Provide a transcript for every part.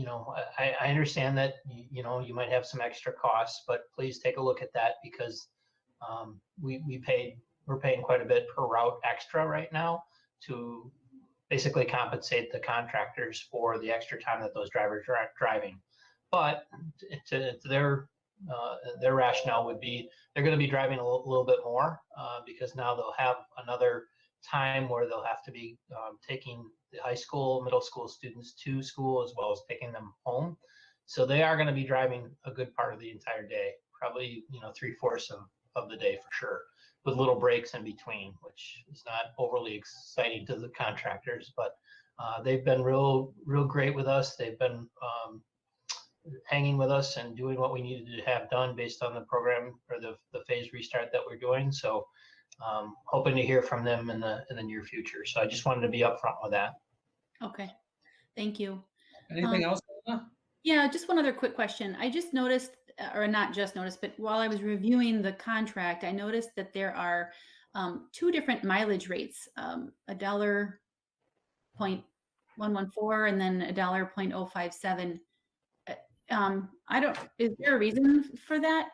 I understand that, you might have some extra costs, but please take a look at that because we're paying quite a bit per route extra right now to basically compensate the contractors for the extra time that those drivers are driving. But to their rationale would be they're going to be driving a little bit more because now they'll have another time where they'll have to be taking the high school, middle school students to school as well as taking them home. So they are going to be driving a good part of the entire day, probably 3/4 of the day for sure, with little breaks in between, which is not overly exciting to the contractors. But they've been real great with us. They've been hanging with us and doing what we needed to have done based on the program or the phase restart that we're doing. So hoping to hear from them in the near future. So I just wanted to be upfront with that. Okay, thank you. Anything else? Yeah, just one other quick question. I just noticed, or not just noticed, but while I was reviewing the contract, I noticed that there are two different mileage rates, $1.114 and then $1.057. Is there a reason for that?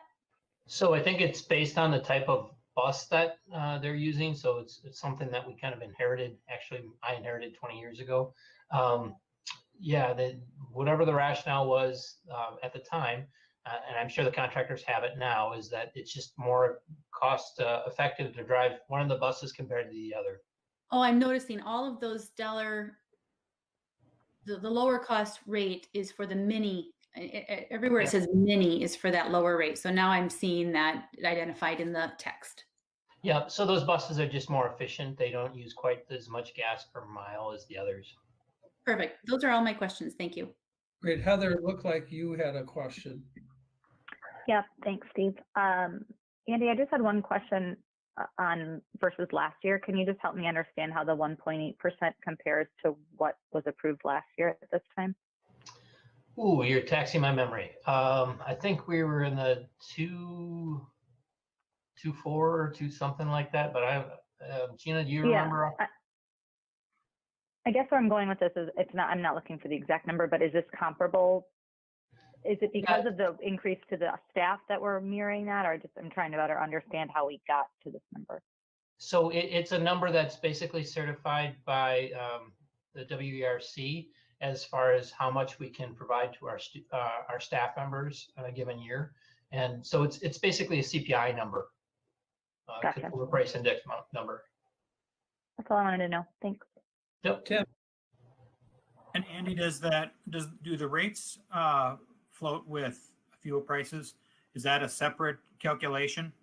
So I think it's based on the type of bus that they're using. So it's something that we kind of inherited. Actually, I inherited 20 years ago. Whatever the rationale was at the time, and I'm sure the contractors have it now, is that it's just more cost effective to drive one of the buses compared to the other. Oh, I'm noticing all of those the lower cost rate is for the mini. Everywhere it says mini is for that lower rate. So now I'm seeing that identified in the text. Yeah, so those buses are just more efficient. They don't use quite as much gas per mile as the others. Perfect. Those are all my questions. Thank you. Great. Heather, it looked like you had a question. Yeah, thanks, Steve. Andy, I just had one question on versus last year. Can you just help me understand how the 1.8% compares to what was approved last year at this time? Ooh, you're taxing my memory. I think we were in the 2.4 or 2 something like that. But Gina, do you remember? I guess where I'm going with this is I'm not looking for the exact number, but is this comparable? Is it because of the increase to the staff that we're mirroring that, or just I'm trying to better understand how we got to this number? So it's a number that's basically certified by the WERC as far as how much we can provide to our staff members in a given year, and so it's basically a CPI number, Gotcha. Consumer Price Index number. That's all I wanted to know. Thanks. Yep. Tim. And Andy, do the rates float with fuel prices? Is that a separate calculation?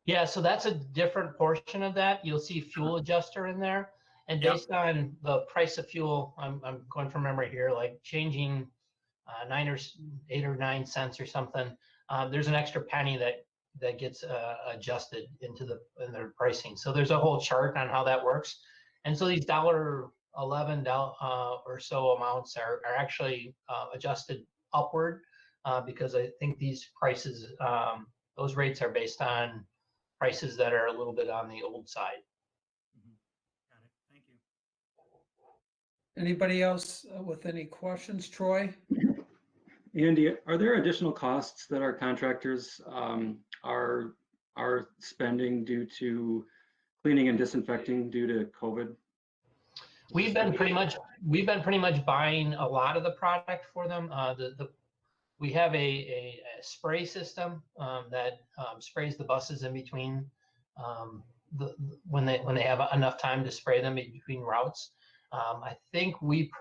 Yeah, so that's a different portion of that. You'll see fuel adjuster in there. And based on the price of fuel, I'm going from memory here, like changing 8 or 9 cents or something, there's an extra penny that gets adjusted into their pricing. So there's a whole chart on how that works. And so these $1.11 or so amounts are actually adjusted upward because I think these prices, those rates are based on prices that are a little bit on the old side. Got it. Thank you. Anybody else with any questions? Troy? Andy, are there additional costs that our contractors are spending due to cleaning and disinfecting due to COVID? We've been pretty much buying a lot of the product for them. We have a spray system that sprays the buses in between when they have enough time to spray them in between routes. I think we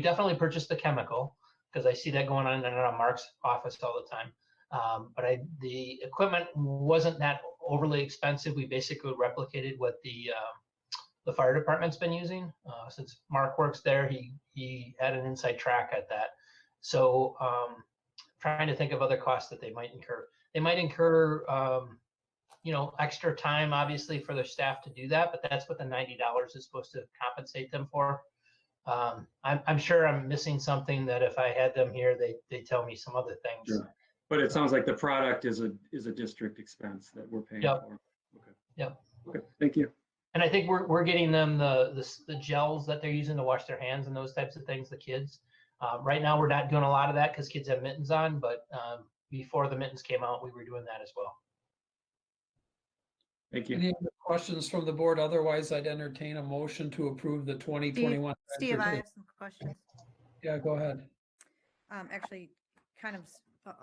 definitely purchased the chemical because I see that going on in and around Mark's office all the time. But the equipment wasn't that overly expensive. We basically replicated what the fire department's been using. Since Mark works there, he had an inside track at that. So trying to think of other costs that they might incur. They might incur, extra time, obviously, for their staff to do that, but that's what the $90 is supposed to compensate them for. I'm sure I'm missing something that if I had them here, they tell me some other things. Sure. But it sounds like the product is a district expense that we're paying for. Okay. Yep. Okay. Thank you. And I think we're getting them the gels that they're using to wash their hands and those types of things. The kids, Right now, we're not doing a lot of that because kids have mittens on, but before the mittens came out, we were doing that as well. Thank you. Any other questions from the board? Otherwise, I'd entertain a motion to approve the 2021. Steve, I have some questions. Yeah, go ahead. Actually, kind of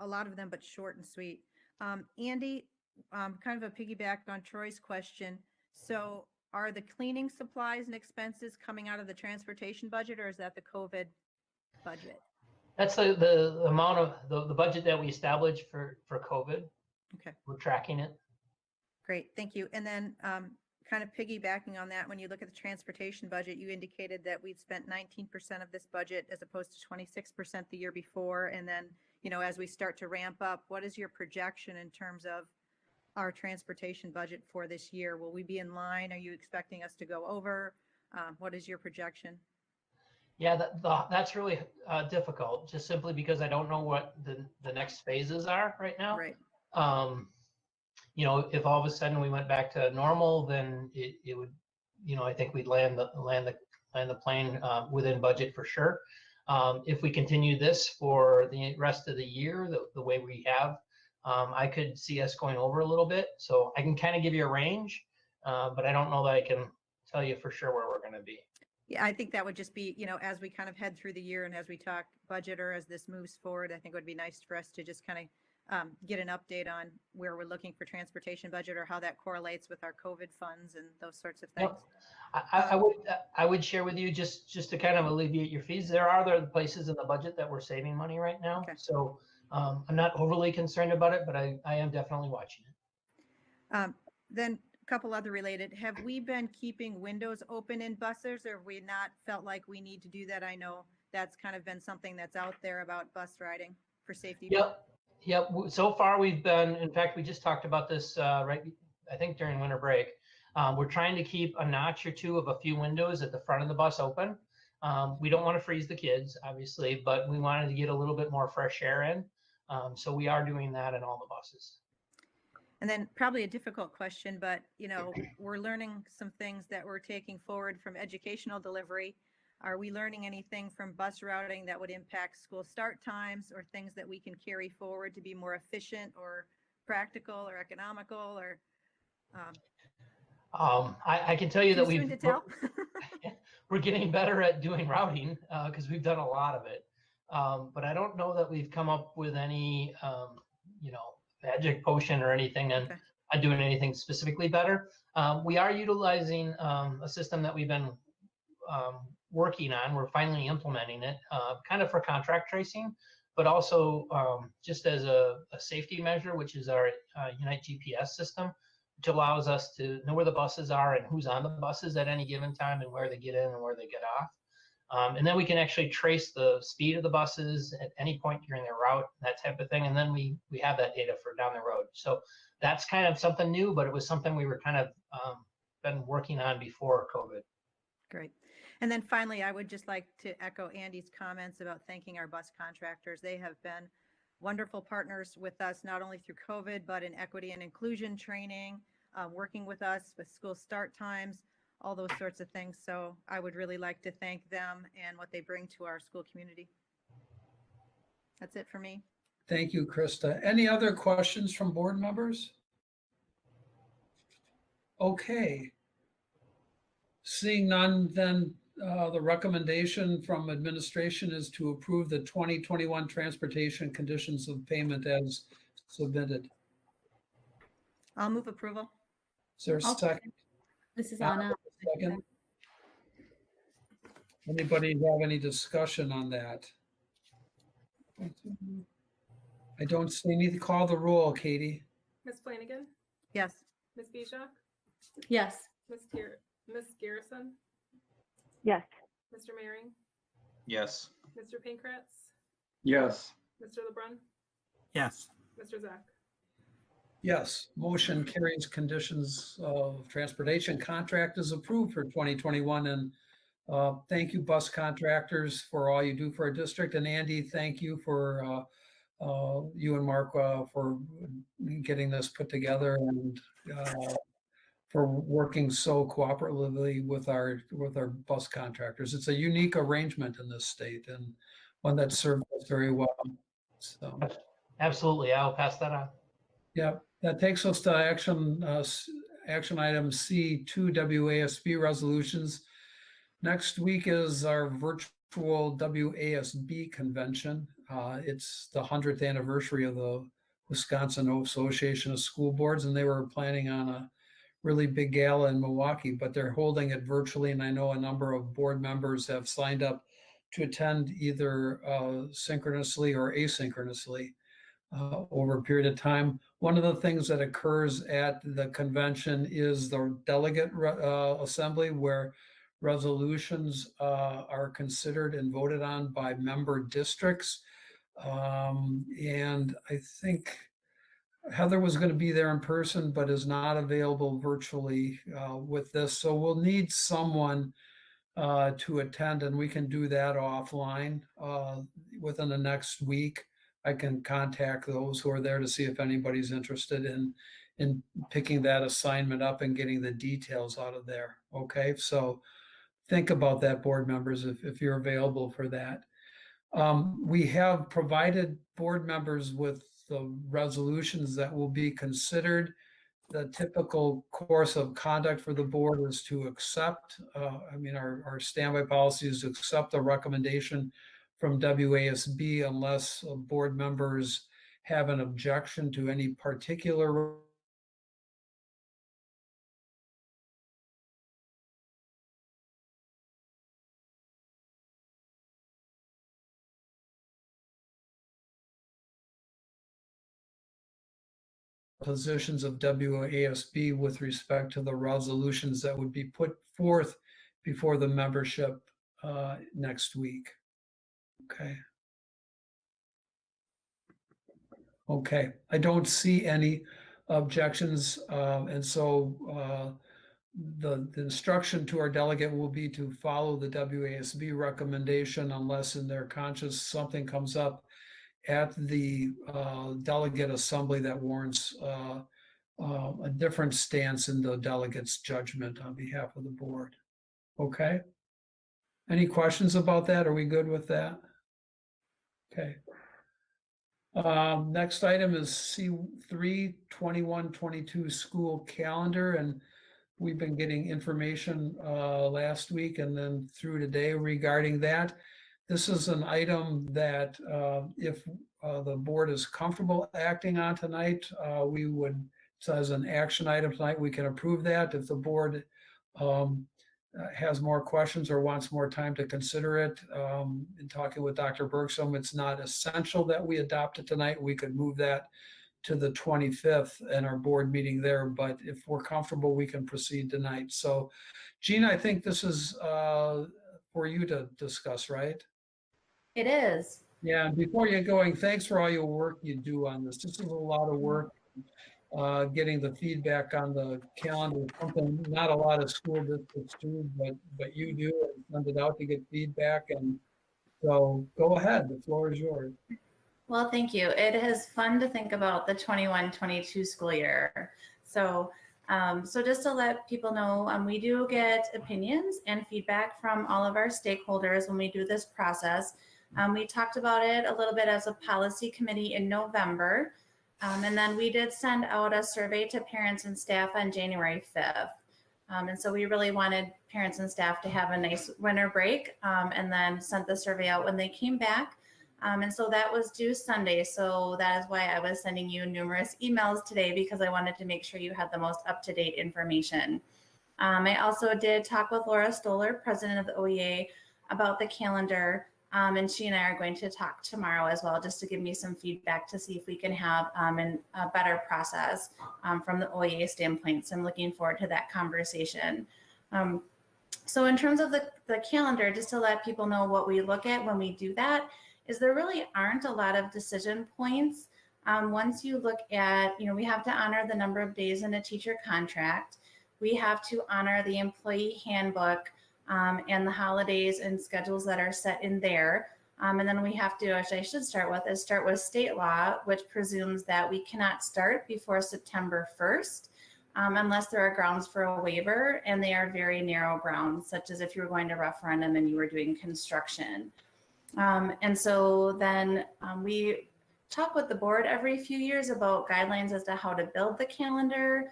a lot of them, but short and sweet. Andy, kind of a piggyback on Troy's question. So are the cleaning supplies and expenses coming out of the transportation budget, or is that the COVID budget? That's the amount of the budget that we established for COVID. Okay. We're tracking it. Great, thank you. And then kind of piggybacking on that, when you look at the transportation budget, you indicated that we'd spent 19% of this budget as opposed to 26% the year before. And then, you know, as we start to ramp up, what is your projection in terms of our transportation budget for this year? Will we be in line? Are you expecting us to go over? What is your projection? Yeah, that's really difficult, just simply because I don't know what the next phases are right now. Right. You know, if all of a sudden we went back to normal, then it would, you know, I think we'd land the plane within budget for sure. If we continue this for the rest of the year, the way we have, I could see us going over a little bit. So I can kind of give you a range, but I don't know that I can tell you for sure where we're going to be. Yeah, I think that would just be, you know, as we kind of head through the year and as we talk budget or as this moves forward, I think it would be nice for us to just kind of get an update on where we're looking for transportation budget or how that correlates with our COVID funds and those sorts of things. Yep. I would share with you just to kind of alleviate your fees. There are other places in the budget that we're saving money right now. Okay. So I'm not overly concerned about it, but I am definitely watching it. Then a couple other related, have we been keeping windows open in buses or have we not felt like we need to do that? I know that's kind of been something that's out there about bus riding for safety. Yep. So far we've been, in fact, we just talked about this right, I think during winter break. We're trying to keep a notch or two of a few windows at the front of the bus open. We don't want to freeze the kids, obviously, but we wanted to get a little bit more fresh air in. So we are doing that in all the buses. And then probably a difficult question, but you know, we're learning some things that we're taking forward from educational delivery. Are we learning anything from bus routing that would impact school start times or things that we can carry forward to be more efficient or practical or economical or? I can tell you that Too soon to tell? we're getting better at doing routing because we've done a lot of it. But I don't know that we've come up with any, you know, magic potion or anything and doing anything specifically better. We are utilizing a system that we've been working on. We're finally implementing it kind of for contract tracing, but also just as a safety measure, which is our Unite GPS system, which allows us to know where the buses are and who's on the buses at any given time and where they get in and where they get off. And then we can actually trace the speed of the buses at any point during their route, that type of thing. And then we have that data for down the road. So that's kind of something new, but it was something we were kind of been working on before COVID. Great. And then finally, I would just like to echo Andy's comments about thanking our bus contractors. They have been wonderful partners with us, not only through COVID, but in equity and inclusion training, working with us with school start times, all those sorts of things. So I would really like to thank them and what they bring to our school community. That's it for me. Thank you, Krista. Any other questions from board members? Okay. Seeing none, then the recommendation from administration is to approve the 2021 transportation conditions of payment as submitted. I'll move approval. Is there a I'll second? This is Anna. Second. Anybody have any discussion on that? I don't see any. Call the roll, Katie. Ms. Flanagan, Yes. Ms. Bishop, Yes. Ms. Garrison, Yes. Mr. Maring, Yes. Mr. Pankratz, Yes. Mr. LeBrun, Yes. Mr. Zach. Yes, motion carries. Conditions of transportation contract is approved for 2021. And thank you, bus contractors, for all you do for our district. And Andy, thank you for you and Mark for getting this put together and for working so cooperatively with our bus contractors. It's a unique arrangement in this state, and one that served us very well. So, Absolutely, I'll pass that on. yeah, that takes us to action item C, 2 WASB resolutions. Next week is our virtual WASB convention. It's the 100th anniversary of the Wisconsin Association of School Boards, and they were planning on a really big gala in Milwaukee, but they're holding it virtually. And I know a number of board members have signed up to attend either synchronously or asynchronously over a period of time. One of the things that occurs at the convention is the delegate assembly, where resolutions are considered and voted on by member districts. And I think Heather was going to be there in person, but is not available virtually with this. So we'll need someone to attend, and we can do that offline within the next week. I can contact those who are there to see if anybody's interested in picking that assignment up and getting the details out of there. Okay, so think about that, board members, if you're available for that. We have provided board members with the resolutions that will be considered. The typical course of conduct for the board is to accept, our standby policy is to accept the recommendation from WASB unless board members have an objection to any particular positions of WASB with respect to the resolutions that would be put forth before the membership next week. Okay. Okay, I don't see any objections, and so the instruction to our delegate will be to follow the WASB recommendation unless in their conscience something comes up at the delegate assembly that warrants a different stance in the delegate's judgment on behalf of the board. Okay. Any questions about that? Are we good with that? Okay. Next item is C3 21-22 school calendar, and we've been getting information last week and then through today regarding that. This is an item that if the board is comfortable acting on tonight, we would, so as an action item tonight, we can approve that. If the board has more questions or wants more time to consider it, in talking with Dr. Bergstrom, it's not essential that we adopt it tonight. We could move that to the 25th and our board meeting there, but if we're comfortable, we can proceed tonight. So Gina, I think this is for you to discuss, right? It is. Yeah, and before you're going, thanks for all your work you do on this. This is a lot of work, getting the feedback on the calendar, something not a lot of school districts do, but you do, and send it out to get feedback. And so go ahead, the floor is yours. Well, thank you. It is fun to think about the 21-22 school year. So just to let people know, we do get opinions and feedback from all of our stakeholders when we do this process. We talked about it a little bit as a policy committee in November. And then we did send out a survey to parents and staff on January 5th. And so we really wanted parents and staff to have a nice winter break, and then sent the survey out when they came back. And so that was due Sunday. So that is why I was sending you numerous emails today, because I wanted to make sure you had the most up-to-date information. I also did talk with Laura Stoller, president of the OEA, about the calendar. And she and I are going to talk tomorrow as well, just to give me some feedback to see if we can have a better process from the OEA standpoint. So I'm looking forward to that conversation. So in terms of the calendar, just to let people know what we look at when we do that, is there really aren't a lot of decision points. Once you look at, we have to honor the number of days in a teacher contract. We have to honor the employee handbook and the holidays and schedules that are set in there. And then we have to, which I should start with state law, which presumes that we cannot start before September 1st, unless there are grounds for a waiver, and they are very narrow grounds, such as if you were going to referendum and you were doing construction. And so then we talk with the board every few years about guidelines as to how to build the calendar,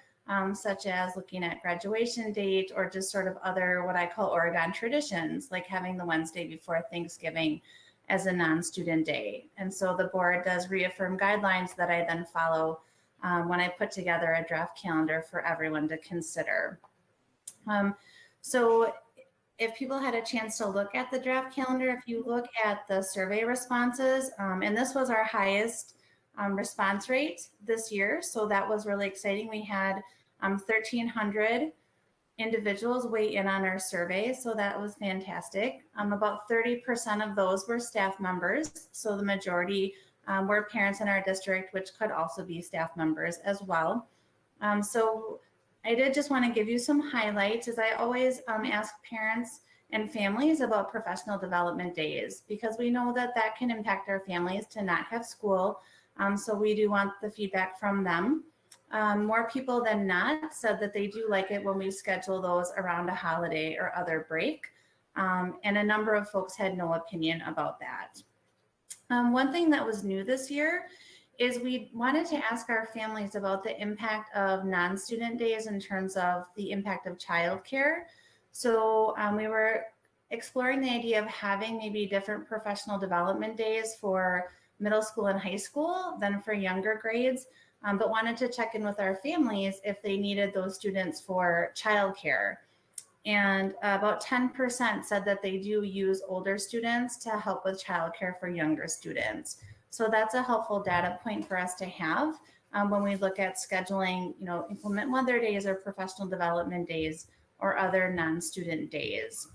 such as looking at graduation date or just sort of other what I call Oregon traditions, like having the Wednesday before Thanksgiving as a non-student day. And so the board does reaffirm guidelines that I then follow when I put together a draft calendar for everyone to consider. So if people had a chance to look at the draft calendar, if you look at the survey responses, and this was our highest response rate this year. So that was really exciting. We had 1,300 individuals weigh in on our survey. So that was fantastic. About 30% of those were staff members. So the majority were parents in our district, which could also be staff members as well. So I did just want to give you some highlights, as I always ask parents and families about professional development days, because we know that that can impact our families to not have school. So we do want the feedback from them. More people than not said that they do like it when we schedule those around a holiday or other break. And a number of folks had no opinion about that. One thing that was new this year is we wanted to ask our families about the impact of non-student days in terms of the impact of childcare. So we were exploring the idea of having maybe different professional development days for middle school and high school than for younger grades, but wanted to check in with our families if they needed those students for childcare. And about 10% said that they do use older students to help with childcare for younger students. So that's a helpful data point for us to have when we look at scheduling, inclement weather days or professional development days or other non-student days.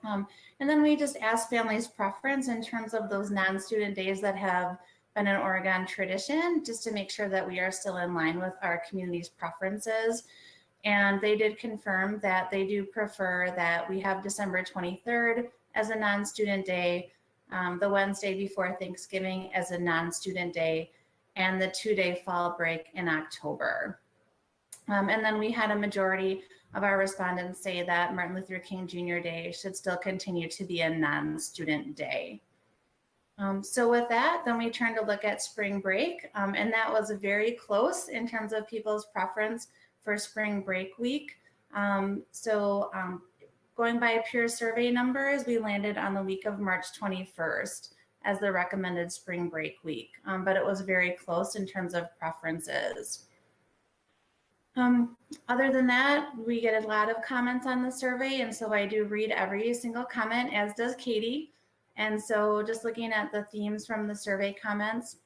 And then we just ask families' preference in terms of those non-student days that have been an Oregon tradition, just to make sure that we are still in line with our community's preferences. And they did confirm that they do prefer that we have December 23rd as a non-student day, the Wednesday before Thanksgiving as a non-student day, and the 2-day fall break in October. And then we had a majority of our respondents say that Martin Luther King Jr. Day should still continue to be a non-student day. So with that, then we turn to look at spring break, and that was very close in terms of people's preference for spring break week. Going by pure survey numbers, we landed on the week of March 21st as the recommended spring break week, but it was very close in terms of preferences. Other than that, we get a lot of comments on the survey, and so I do read every single comment, as does Katie. And so just looking at the themes from the survey comments,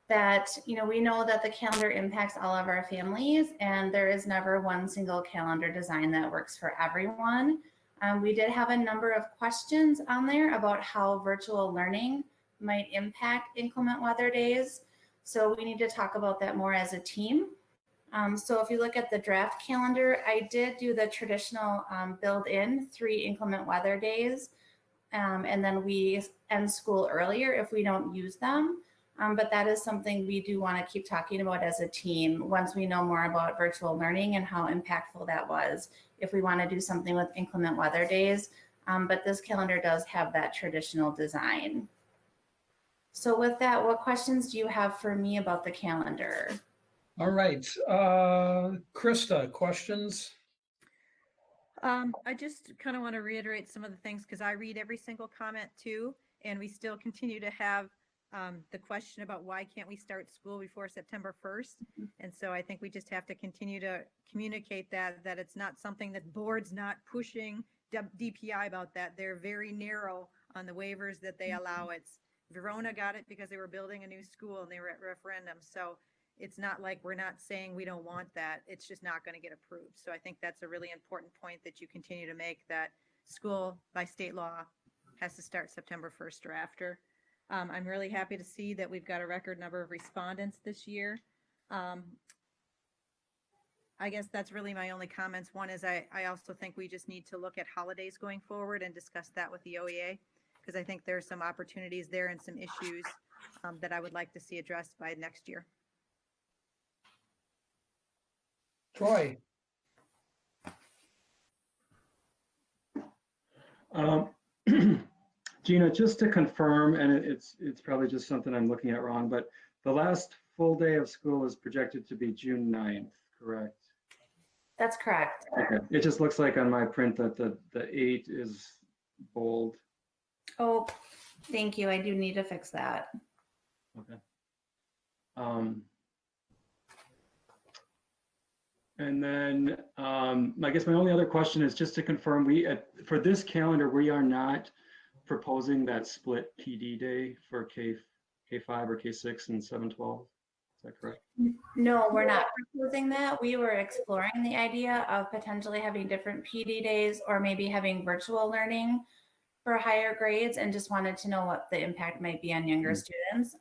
that, we know that the calendar impacts all of our families, and there is never one single calendar design that works for everyone. We did have a number of questions on there about how virtual learning might impact inclement weather days. So we need to talk about that more as a team. So if you look at the draft calendar, I did do the traditional build in 3 inclement weather days. And then we end school earlier if we don't use them. But that is something we do want to keep talking about as a team once we know more about virtual learning and how impactful that was, if we want to do something with inclement weather days. But this calendar does have that traditional design. So with that, what questions do you have for me about the calendar? All right, Krista, questions? I just kind of want to reiterate some of the things because I read every single comment too, and we still continue to have the question about why can't we start school before September 1st? And so I think we just have to continue to communicate that it's not something that board's not pushing DPI about that. They're very narrow on the waivers that they allow. It's Verona got it because they were building a new school and they were at referendum. So it's not like we're not saying we don't want that. It's just not going to get approved. So I think that's a really important point that you continue to make, that school by state law has to start September 1st or after. I'm really happy to see that we've got a record number of respondents this year. I guess that's really my only comments. One is I also think we just need to look at holidays going forward and discuss that with the OEA, because I think there are some opportunities there and some issues that I would like to see addressed by next year. Troy? Gina, just to confirm, and it's probably just something I'm looking at wrong, but the last full day of school is projected to be June 9th, correct? That's correct. Okay, it just looks like on my print that the 8 is bold. Oh, thank you. I do need to fix that. Okay. And then I guess my only other question is just to confirm, for this calendar, we are not proposing that split PD day for K5 or K6 and 712. Is that correct? No, we're not proposing that. We were exploring the idea of potentially having different PD days or maybe having virtual learning for higher grades, and just wanted to know what the impact might be on younger students.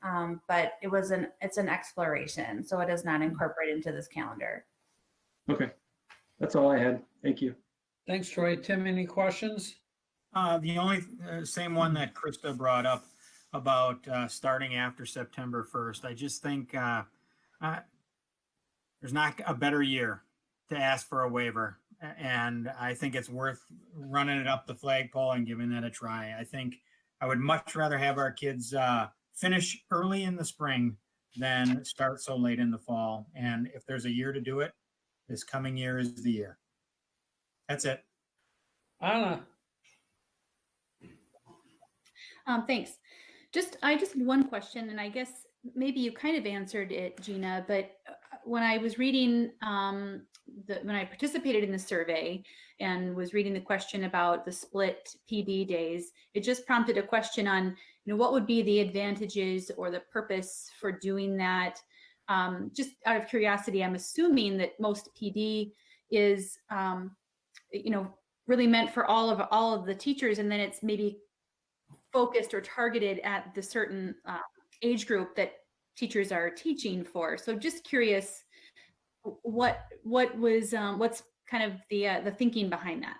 But it's an exploration, so it is not incorporated into this calendar. Okay, that's all I had. Thank you. Thanks, Troy. Tim, any questions? The only same one that Krista brought up about starting after September 1st. I just think there's not a better year to ask for a waiver. And I think it's worth running it up the flagpole and giving that a try. I think I would much rather have our kids finish early in the spring than start so late in the fall. And if there's a year to do it, this coming year is the year. That's it. Anna? Thanks. I just had one question, and I guess maybe you kind of answered it, Gina, but when I was reading, when I participated in the survey and was reading the question about the split PD days, it just prompted a question on, what would be the advantages or the purpose for doing that? Just out of curiosity, I'm assuming that most PD is, really meant for all of the teachers, and then it's maybe focused or targeted at the certain age group that teachers are teaching for. So just curious, what's kind of the thinking behind that?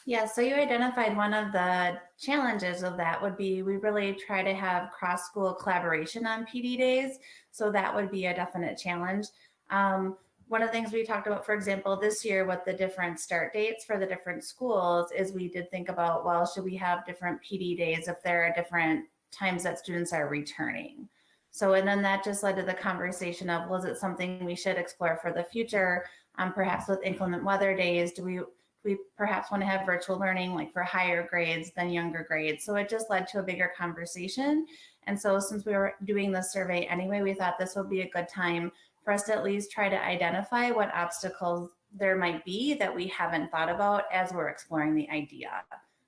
Yeah, so you identified one of the challenges of that would be we really try to have cross-school collaboration on PD days. So that would be a definite challenge. One of the things we talked about, for example, this year with the different start dates for the different schools is we did think about, well, should we have different PD days if there are different times that students are returning? So, and then that just led to the conversation of, was it something we should explore for the future? Perhaps with inclement weather days, do we perhaps want to have virtual learning like for higher grades than younger grades? So it just led to a bigger conversation. And so since we were doing this survey anyway, we thought this would be a good time for us to at least try to identify what obstacles there might be that we haven't thought about as we're exploring the idea.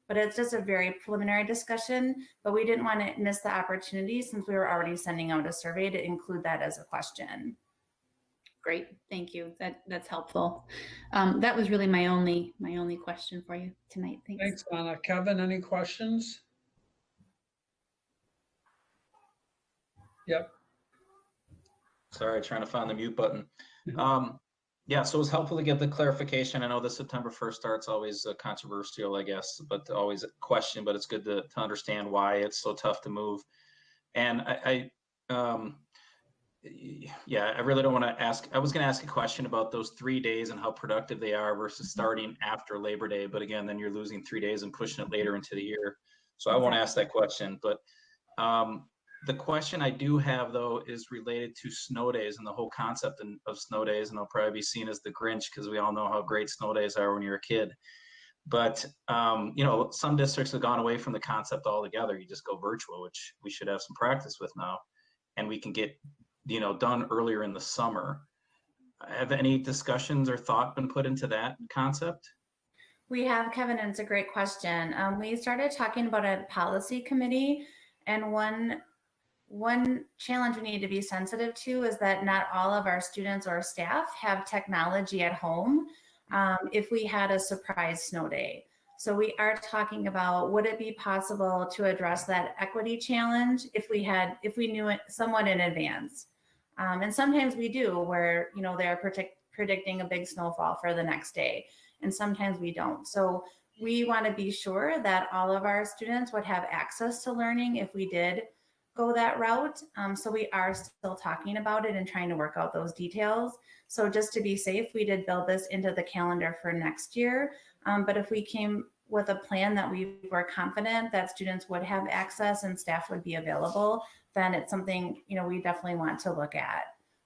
But it's just a very preliminary discussion, but we didn't want to miss the opportunity since we were already sending out a survey to include that as a question. Great, thank you. That's helpful. That was really my only question for you tonight. Thanks. Thanks, Anna. Kevin, any questions? Yep. Sorry, trying to find the mute button. Yeah, so it was helpful to get the clarification. I know the September 1st start's always controversial, I guess, but always a question, but it's good to understand why it's so tough to move. And yeah, I really don't want to ask. I was going to ask a question about those 3 days and how productive they are versus starting after Labor Day. But again, then you're losing 3 days and pushing it later into the year. So I won't ask that question. But the question I do have, though, is related to snow days and the whole concept of snow days. And I'll probably be seen as the Grinch because we all know how great snow days are when you're a kid. But, some districts have gone away from the concept altogether. You just go virtual, which we should have some practice with now. And we can get done earlier in the summer. Have any discussions or thought been put into that concept? We have, Kevin, and it's a great question. We started talking about a policy committee, and one challenge we need to be sensitive to is that not all of our students or staff have technology at home if we had a surprise snow day. So we are talking about, would it be possible to address that equity challenge if we knew it somewhat in advance? And sometimes we do, where they're predicting a big snowfall for the next day, and sometimes we don't. So we want to be sure that all of our students would have access to learning if we did go that route. So we are still talking about it and trying to work out those details. So just to be safe, we did build this into the calendar for next year. But if we came with a plan that we were confident that students would have access and staff would be available, then it's something, we definitely want to look at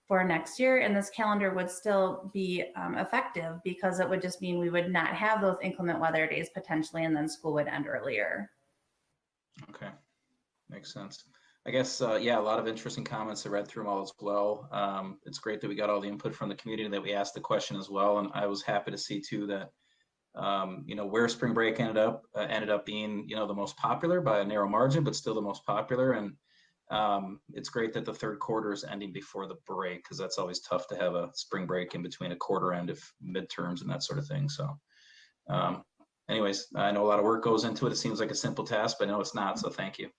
for next year. And this calendar would still be effective because it would just mean we would not have those inclement weather days potentially, and then school would end earlier. Okay, makes sense. I guess, yeah, a lot of interesting comments. I read through them all as well. It's great that we got all the input from the community, that we asked the question as well. And I was happy to see too that, where spring break ended up being, the most popular by a narrow margin, but still the most popular. And it's great that the third quarter is ending before the break, because that's always tough to have a spring break in between a quarter end of midterms and that sort of thing. So anyways, I know a lot of work goes into it. It seems like a simple task, but no, it's not. So thank you.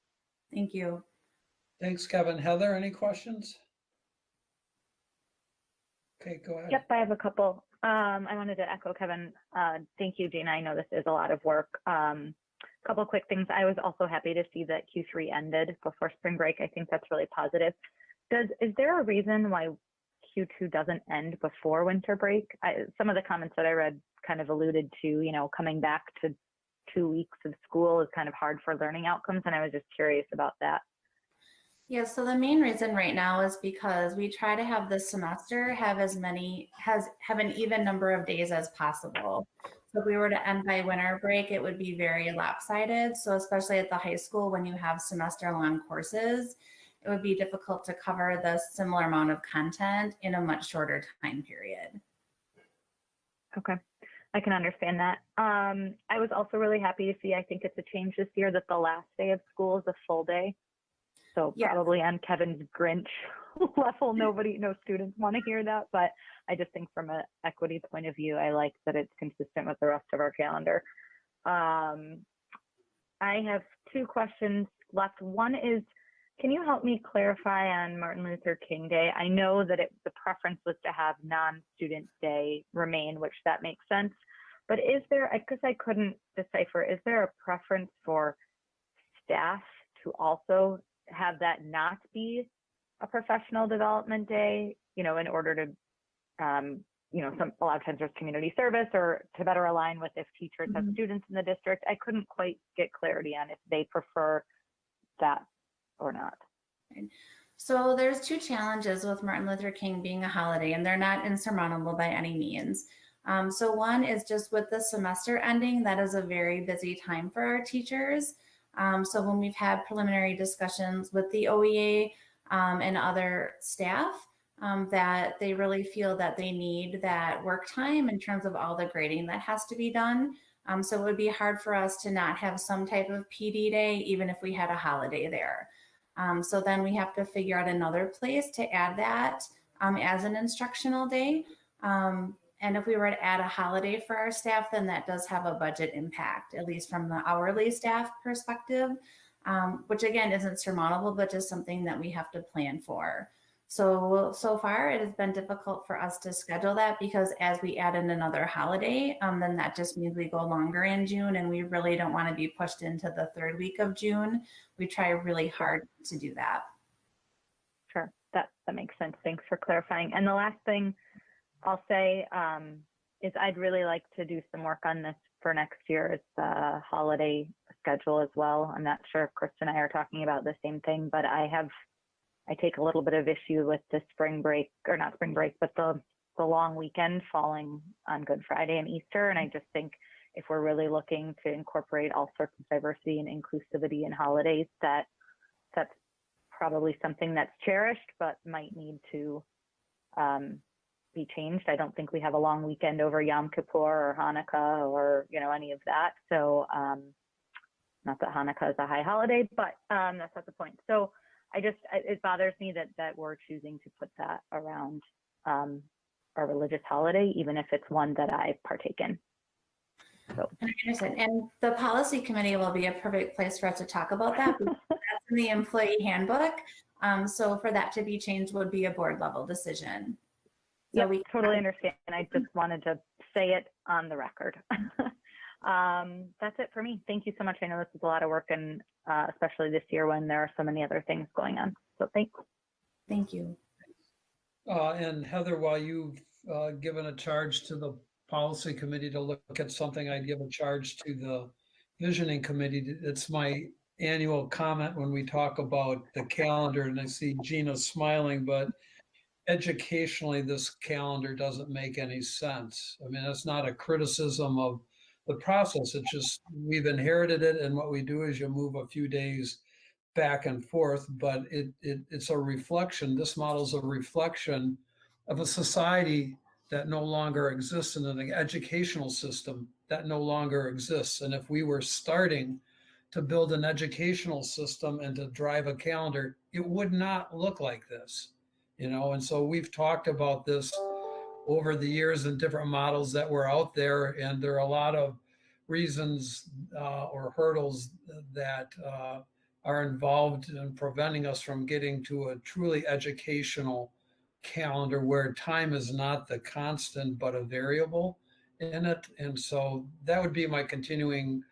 Thank you. Thanks, Kevin. Heather, any questions? Okay, go ahead. Yep, I have a couple. I wanted to echo Kevin. Thank you, Gina. I know this is a lot of work. Couple quick things. I was also happy to see that Q3 ended before spring break. I think that's really positive. Is there a reason why Q2 doesn't end before winter break? Some of the comments that I read kind of alluded to, coming back to 2 weeks of school is kind of hard for learning outcomes, and I was just curious about that. Yeah, so the main reason right now is because we try to have this semester have have an even number of days as possible. So if we were to end by winter break, it would be very lopsided. So especially at the high school, when you have semester-long courses, it would be difficult to cover the similar amount of content in a much shorter time period. Okay, I can understand that. I was also really happy to see, I think it's a change this year, that the last day of school is a full day. So Yeah. probably on Kevin's Grinch level, no students want to hear that, but I just think from an equity point of view, I like that it's consistent with the rest of our calendar. I have 2 questions left. One is, can you help me clarify on Martin Luther King Day? I know that the preference was to have non-student day remain, which that makes sense. But is there, because I couldn't decipher, is there a preference for staff to also have that not be a professional development day, in order to, a lot of times there's community service, or to better align with if teachers have students in the district? I couldn't quite get clarity on if they prefer that or not. So there's 2 challenges with Martin Luther King being a holiday, and they're not insurmountable by any means. So one is just with the semester ending, that is a very busy time for our teachers. So when we've had preliminary discussions with the OEA and other staff, that they really feel that they need that work time in terms of all the grading that has to be done. So it would be hard for us to not have some type of PD day, even if we had a holiday there. So then we have to figure out another place to add that as an instructional day. And if we were to add a holiday for our staff, then that does have a budget impact, at least from the hourly staff perspective, which again isn't surmountable, but just something that we have to plan for. So far it has been difficult for us to schedule that, because as we add in another holiday, then that just means we go longer in June, and we really don't want to be pushed into the 3rd week of June. We try really hard to do that. Sure, that makes sense. Thanks for clarifying. And the last thing I'll say is I'd really like to do some work on this for next year. It's the holiday schedule as well. I'm not sure if Chris and I are talking about the same thing, but I take a little bit of issue with the spring break, or not spring break, but the long weekend falling on Good Friday and Easter. And I just think if we're really looking to incorporate all sorts of diversity and inclusivity in holidays, that's probably something that's cherished, but might need to be changed. I don't think we have a long weekend over Yom Kippur or Hanukkah or, any of that. So not that Hanukkah is a high holiday, but that's not the point. So it bothers me that we're choosing to put that around a religious holiday, even if it's one that I partake in. So. And the policy committee will be a perfect place for us to talk about that. That's in the employee handbook. So for that to be changed would be a board level decision. So we totally understand. I just wanted to say it on the record. That's it for me. Thank you so much. I know this is a lot of work, and especially this year when there are so many other things going on. So thanks. Thank you. And Heather, while you've given a charge to the policy committee to look at something, I'd give a charge to the Visioning Committee, it's my annual comment when we talk about the calendar, and I see Gina smiling, but educationally, this calendar doesn't make any sense. I mean, that's not a criticism of the process. It's just we've inherited it, and what we do is you move a few days back and forth, but it's a reflection. This model is a reflection of a society that no longer exists and an educational system that no longer exists. And if we were starting to build an educational system and to drive a calendar, it would not look like this, you know? And so we've talked about this over the years and different models that were out there, and there are a lot of reasons or hurdles that are involved in preventing us from getting to a truly educational calendar where time is not the constant but a variable in it. And so that would be my continuing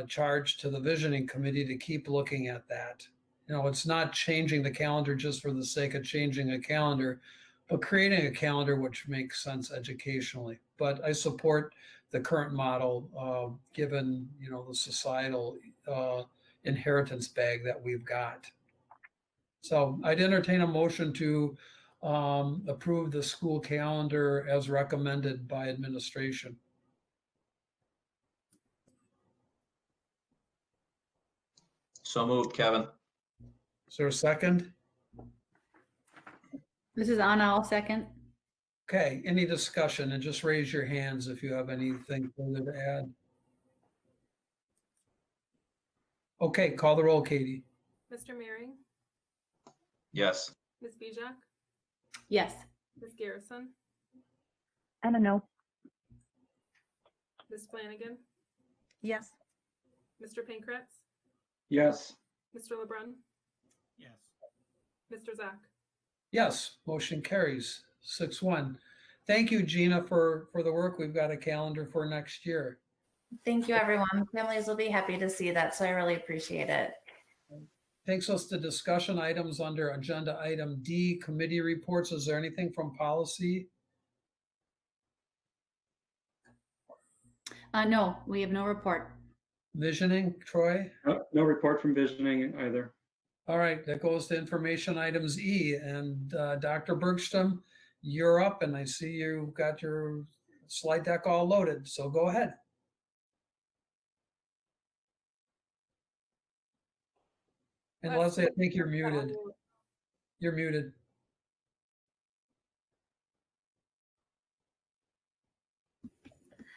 charge to the Visioning Committee to keep looking at that. You know, it's not changing the calendar just for the sake of changing a calendar, but creating a calendar which makes sense educationally. But I support the current model, given, you know, the societal inheritance bag that we've got. So I'd entertain a motion to approve the school calendar as recommended by administration. So moved, Kevin. Is there a second? This is Anna, I'll second. Okay, any discussion? And just raise your hands if you have anything further to add. Okay, call the roll, Katie. Mr. Maring, Yes. Ms. Bijak, Yes. Ms. Garrison, And a no. Ms. Flanagan, Yes. Mr. Pankratz, Yes. Mr. LeBrun, Yes. Mr. Zach. Yes, motion carries 6-1. Thank you, Gina, for the work. We've got a calendar for next year. Thank you, everyone. Families will be happy to see that, so I really appreciate it. Takes us to discussion items under agenda item D, committee reports. Is there anything from policy? No, we have no report. Visioning, Troy? No report from Visioning either. All right, that goes to information items E. And Dr. Bergstrom, you're up, and I see you've got your slide deck all loaded, so go ahead. And Leslie, I think you're muted. You're muted.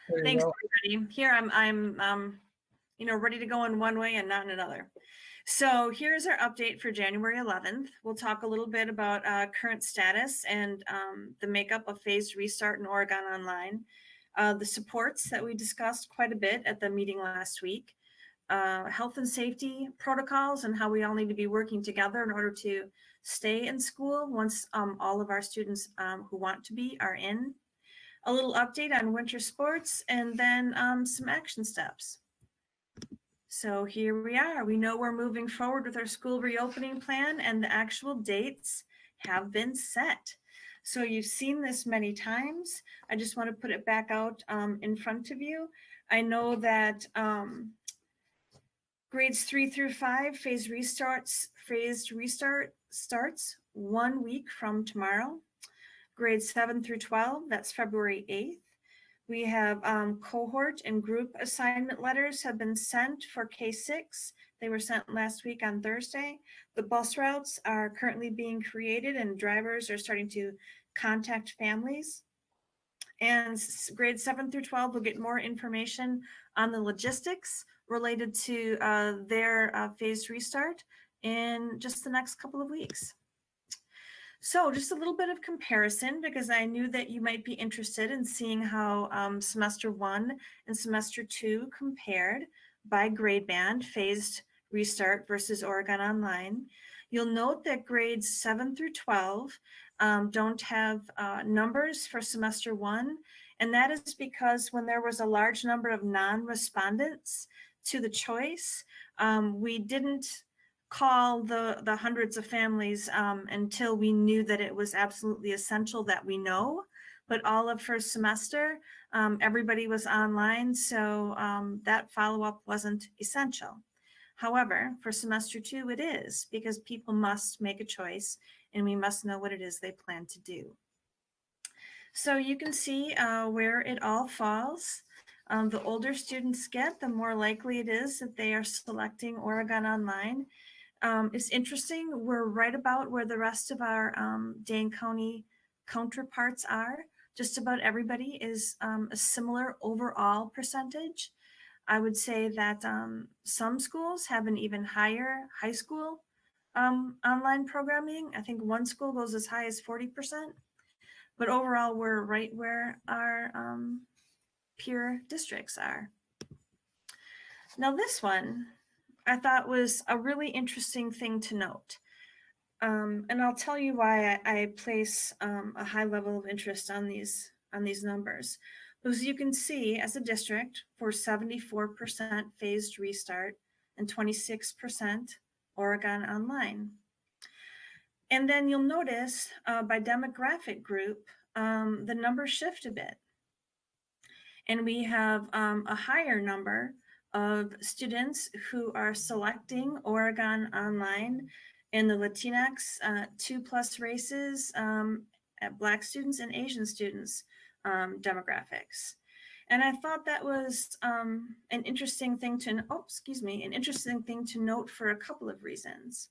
There you Thanks, go. everybody. Here I'm ready to go in one way and not in another. So here's our update for January 11th. We'll talk a little bit about current status and the makeup of phased restart in Oregon Online, the supports that we discussed quite a bit at the meeting last week, health and safety protocols and how we all need to be working together in order to stay in school once all of our students who want to be are in. A little update on winter sports, and then some action steps. So here we are. We know we're moving forward with our school reopening plan, and the actual dates have been set. So you've seen this many times. I just want to put it back out in front of you. I know that grades 3 through 5 phased restart starts 1 week from tomorrow. Grades 7 through 12, that's February 8th. We have cohort and group assignment letters have been sent for K-6. They were sent last week on Thursday. The bus routes are currently being created and drivers are starting to contact families. And grades 7 through 12 will get more information on the logistics related to their phased restart in just the next couple of weeks. So just a little bit of comparison, because I knew that you might be interested in seeing how semester 1 and semester 2 compared by grade band, phased restart versus Oregon Online. You'll note that grades 7 through 12 don't have numbers for semester 1. And that is because when there was a large number of non-respondents to the choice, we didn't call the hundreds of families until we knew that it was absolutely essential that we know but all of first semester, everybody was online, so that follow-up wasn't essential. However, for semester 2, it is, because people must make a choice and we must know what it is they plan to do. So you can see where it all falls. The older students get, the more likely it is that they are selecting Oregon Online. It's interesting, we're right about where the rest of our Dane County counterparts are. Just about everybody is a similar overall percentage. I would say that some schools have an even higher high school online programming. I think one school goes as high as 40%, but overall we're right where our peer districts are. Now this one I thought was a really interesting thing to note. And I'll tell you why I place a high level of interest on these numbers. Because you can see as a district, for 74% phased restart and 26% Oregon Online. And then you'll notice by demographic group, the numbers shift a bit. And we have a higher number of students who are selecting Oregon Online in the Latinx 2+ races, Black students and Asian students demographics. And I thought that was an interesting thing to, an interesting thing to note for a couple of reasons.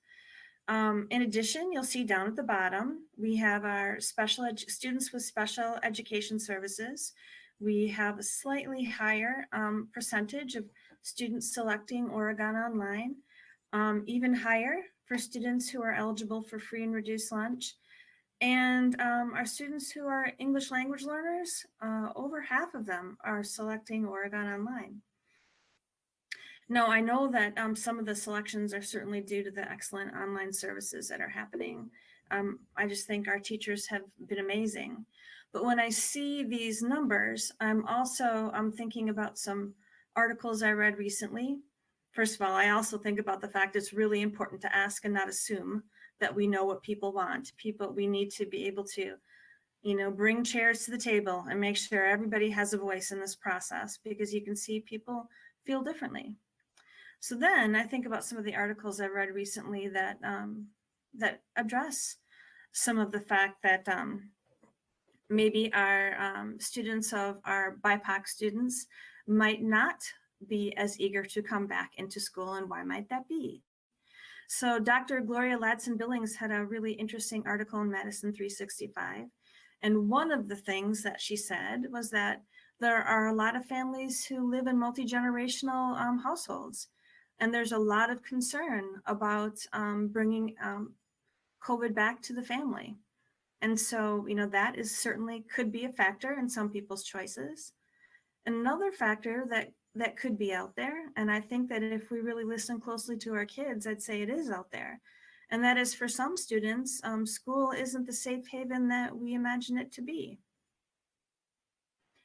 In addition, you'll see down at the bottom, we have our students with special education services. We have a slightly higher percentage of students selecting Oregon Online, even higher for students who are eligible for free and reduced lunch. And our students who are English language learners, over half of them are selecting Oregon Online. Now, I know that some of the selections are certainly due to the excellent online services that are happening. I just think our teachers have been amazing. But when I see these numbers, I'm thinking about some articles I read recently. First of all, I also think about the fact it's really important to ask and not assume that we know what people want. We need to be able to, bring chairs to the table and make sure everybody has a voice in this process, because you can see people feel differently. So then I think about some of the articles I read recently that that address some of the fact that maybe our students of our BIPOC students might not be as eager to come back into school, and why might that be? So Dr. Gloria Ladson-Billings had a really interesting article in Madison 365. And one of the things that she said was that there are a lot of families who live in multi-generational households. And there's a lot of concern about bringing COVID back to the family. And so, that is certainly could be a factor in some people's choices. Another factor that could be out there, and I think that if we really listen closely to our kids, I'd say it is out there. And that is, for some students, school isn't the safe haven that we imagine it to be.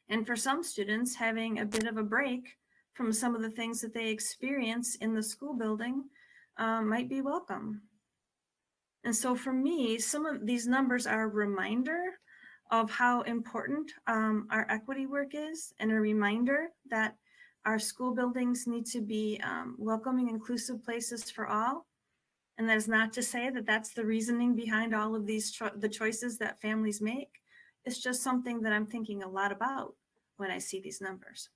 And for some students, having a bit of a break from some of the things that they experience in the school building might be welcome. And so for me, some of these numbers are a reminder of how important our equity work is, and a reminder that our school buildings need to be welcoming, inclusive places for all. And that is not to say that that's the reasoning behind all of these the choices that families make. It's just something that I'm thinking a lot about when I see these numbers.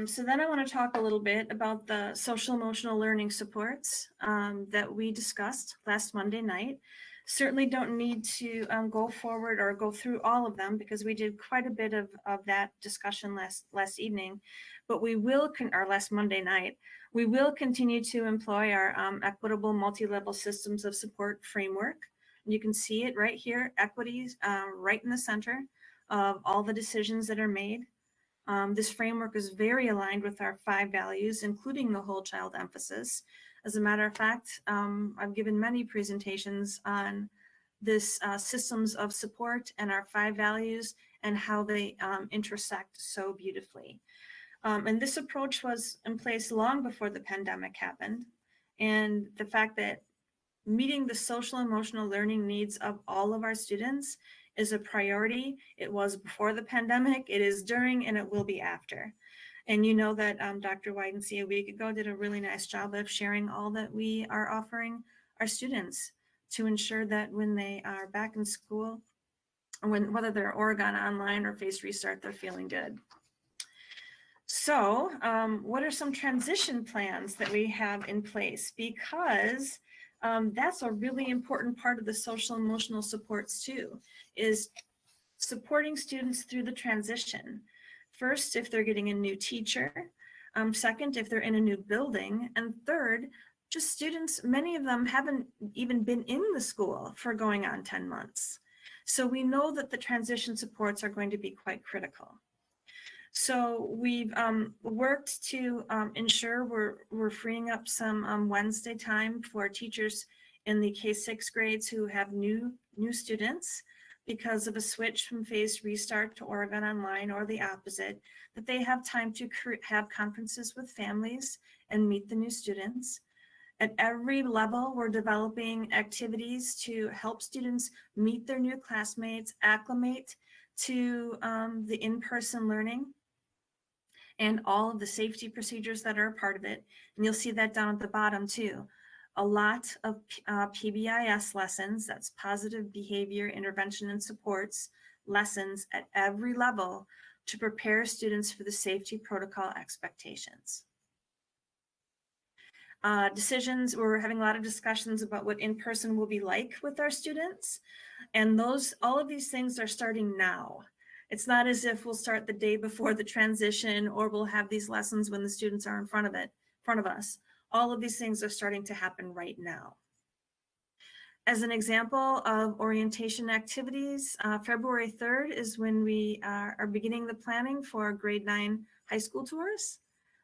So then I want to talk a little bit about the social emotional learning supports that we discussed last Monday night. Certainly don't need to go forward or go through all of them, because we did quite a bit of that discussion last evening, but we will, or last Monday night, we will continue to employ our equitable multi-level systems of support framework. And you can see it right here, equities right in the center of all the decisions that are made. This framework is very aligned with our 5 values, including the whole child emphasis. As a matter of fact, I've given many presentations on this systems of support and our 5 values and how they intersect so beautifully. And this approach was in place long before the pandemic happened. And the fact that meeting the social emotional learning needs of all of our students is a priority. It was before the pandemic, it is during, and it will be after. And you know that Dr. Weidensie a week ago did a really nice job of sharing all that we are offering our students to ensure that when they are back in school, whether they're Oregon online or Face Restart, they're feeling good. So what are some transition plans that we have in place? Because that's a really important part of the social emotional supports too, is supporting students through the transition. First, if they're getting a new teacher. Second, if they're in a new building. And third, just students, many of them haven't even been in the school for going on 10 months. So we know that the transition supports are going to be quite critical. So we've worked to ensure we're freeing up some Wednesday time for teachers in the K-6 grades who have new students because of a switch from Face Restart to Oregon Online or the opposite, that they have time to have conferences with families and meet the new students. At every level, we're developing activities to help students meet their new classmates, acclimate to the in-person learning and all of the safety procedures that are a part of it. And you'll see that down at the bottom too. A lot of PBIS lessons, that's positive behavior intervention and supports lessons at every level to prepare students for the safety protocol expectations. Decisions, we're having a lot of discussions about what in-person will be like with our students. And all of these things are starting now. It's not as if we'll start the day before the transition or we'll have these lessons when the students are in front of us. All of these things are starting to happen right now. As an example of orientation activities, February 3rd is when we are beginning the planning for grade 9 high school tours,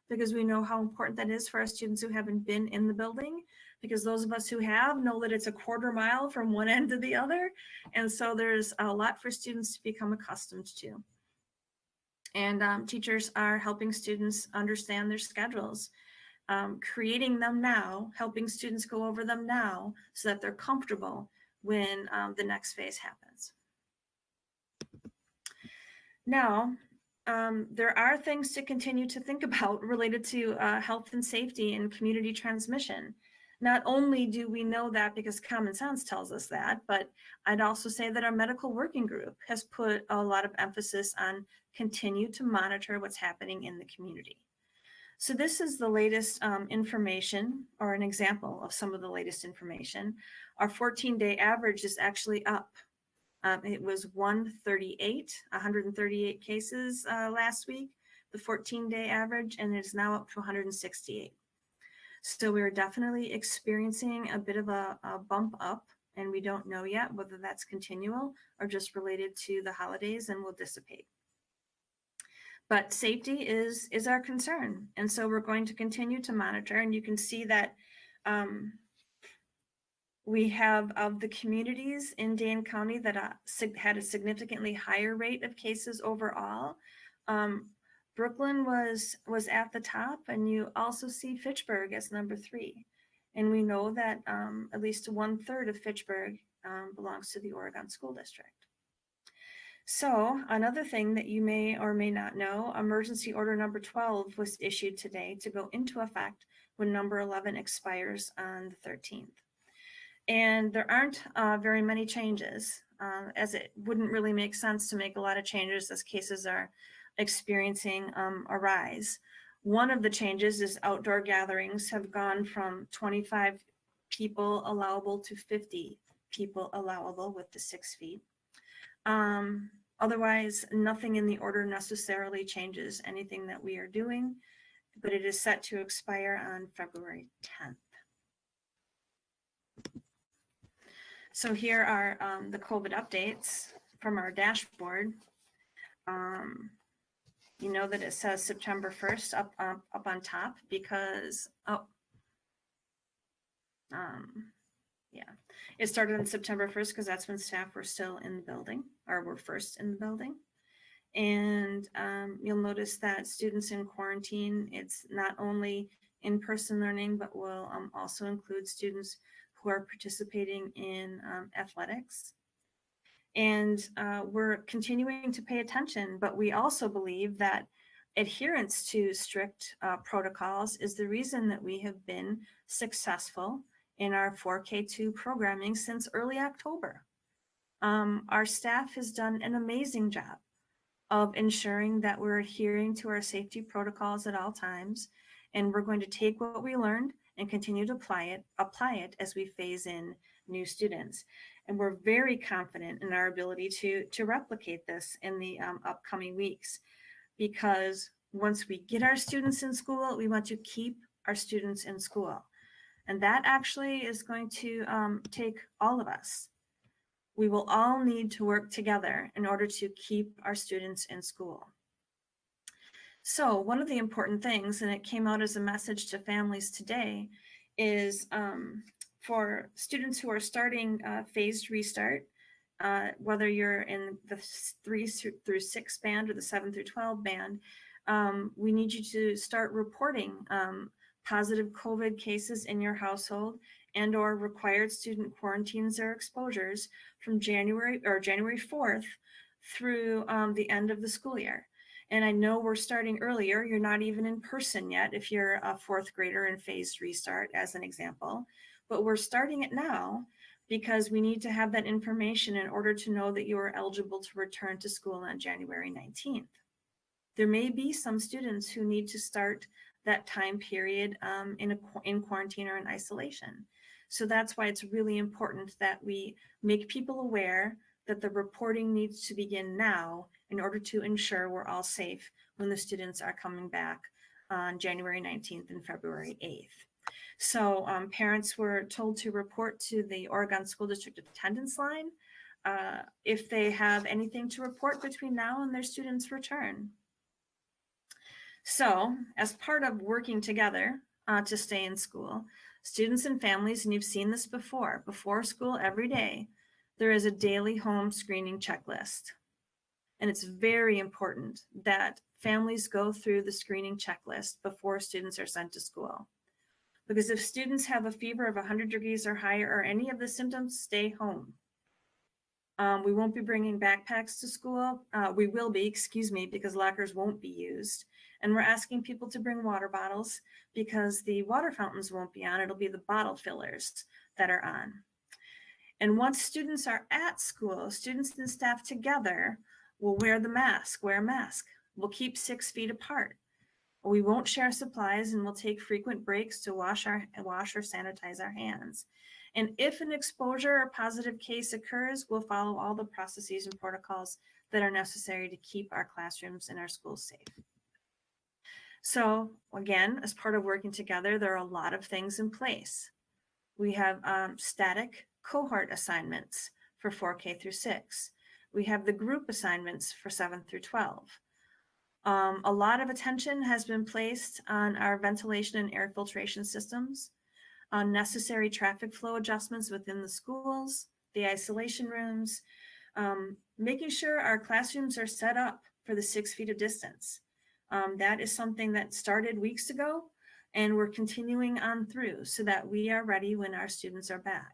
because we know how important that is for our students who haven't been in the building, because those of us who have know that it's a quarter mile from one end to the other. And so there's a lot for students to become accustomed to. And teachers are helping students understand their schedules, creating them now, helping students go over them now so that they're comfortable when the next phase happens. Now, there are things to continue to think about related to health and safety and community transmission. Not only do we know that because common sense tells us that, but I'd also say that our medical working group has put a lot of emphasis on continue to monitor what's happening in the community. So this is the latest information, or an example of some of the latest information. Our 14-day average is actually up. It was 138 cases last week, the 14-day average, and it's now up to 168. So we're definitely experiencing a bit of a bump up, and we don't know yet whether that's continual or just related to the holidays and will dissipate. But safety is our concern, and so we're going to continue to monitor. And you can see that we have, of the communities in Dane County that had a significantly higher rate of cases overall, Brooklyn was at the top, and you also see Fitchburg as number 3. And we know that at least 1/3 of Fitchburg belongs to the Oregon School District. So another thing that you may or may not know, emergency order number 12 was issued today to go into effect when number 11 expires on the 13th. And there aren't very many changes, as it wouldn't really make sense to make a lot of changes as cases are experiencing a rise. One of the changes is outdoor gatherings have gone from 25 people allowable to 50 people allowable with the 6 feet. Otherwise, nothing in the order necessarily changes anything that we are doing, but it is set to expire on February 10th. So here are the COVID updates from our dashboard. You know that it says September 1st up on top because, yeah, it started on September 1st because that's when staff were still in the building, or were first in the building. And you'll notice that students in quarantine, it's not only in-person learning, but will also include students who are participating in athletics. And we're continuing to pay attention, but we also believe that adherence to strict protocols is the reason that we have been successful in our 4K2 programming since early October. Our staff has done an amazing job of ensuring that we're adhering to our safety protocols at all times. And we're going to take what we learned and continue to apply it as we phase in new students. And we're very confident in our ability to replicate this in the upcoming weeks, because once we get our students in school, we want to keep our students in school. And that actually is going to take all of us. We will all need to work together in order to keep our students in school. So one of the important things, and it came out as a message to families today, is for students who are starting phased restart, whether you're in the 3 through 6 band or the 7 through 12 band, we need you to start reporting positive COVID cases in your household and or required student quarantines or exposures from January 4th through the end of the school year. And I know we're starting earlier. You're not even in person yet if you're a 4th grader in phased restart, as an example. But we're starting it now because we need to have that information in order to know that you are eligible to return to school on January 19th. There may be some students who need to start that time period in quarantine or in isolation. So that's why it's really important that we make people aware that the reporting needs to begin now in order to ensure we're all safe when the students are coming back on January 19th and February 8th. So parents were told to report to the Oregon School District attendance line if they have anything to report between now and their students' return. So as part of working together to stay in school, students and families, and you've seen this before school every day, there is a daily home screening checklist. And it's very important that families go through the screening checklist before students are sent to school. Because if students have a fever of 100 degrees or higher or any of the symptoms, stay home. We won't be bringing backpacks to school. We will be, because lockers won't be used. And we're asking people to bring water bottles because the water fountains won't be on. It'll be the bottle fillers that are on. And once students are at school, students and staff together will wear a mask. We'll keep 6 feet apart. We won't share supplies, and we'll take frequent breaks to wash or sanitize our hands. And if an exposure or positive case occurs, we'll follow all the processes and protocols that are necessary to keep our classrooms and our schools safe. So again, as part of working together, there are a lot of things in place. We have static cohort assignments for 4K through 6. We have the group assignments for 7 through 12. A lot of attention has been placed on our ventilation and air filtration systems, on necessary traffic flow adjustments within the schools, the isolation rooms, making sure our classrooms are set up for the 6 feet of distance. That is something that started weeks ago, and we're continuing on through so that we are ready when our students are back.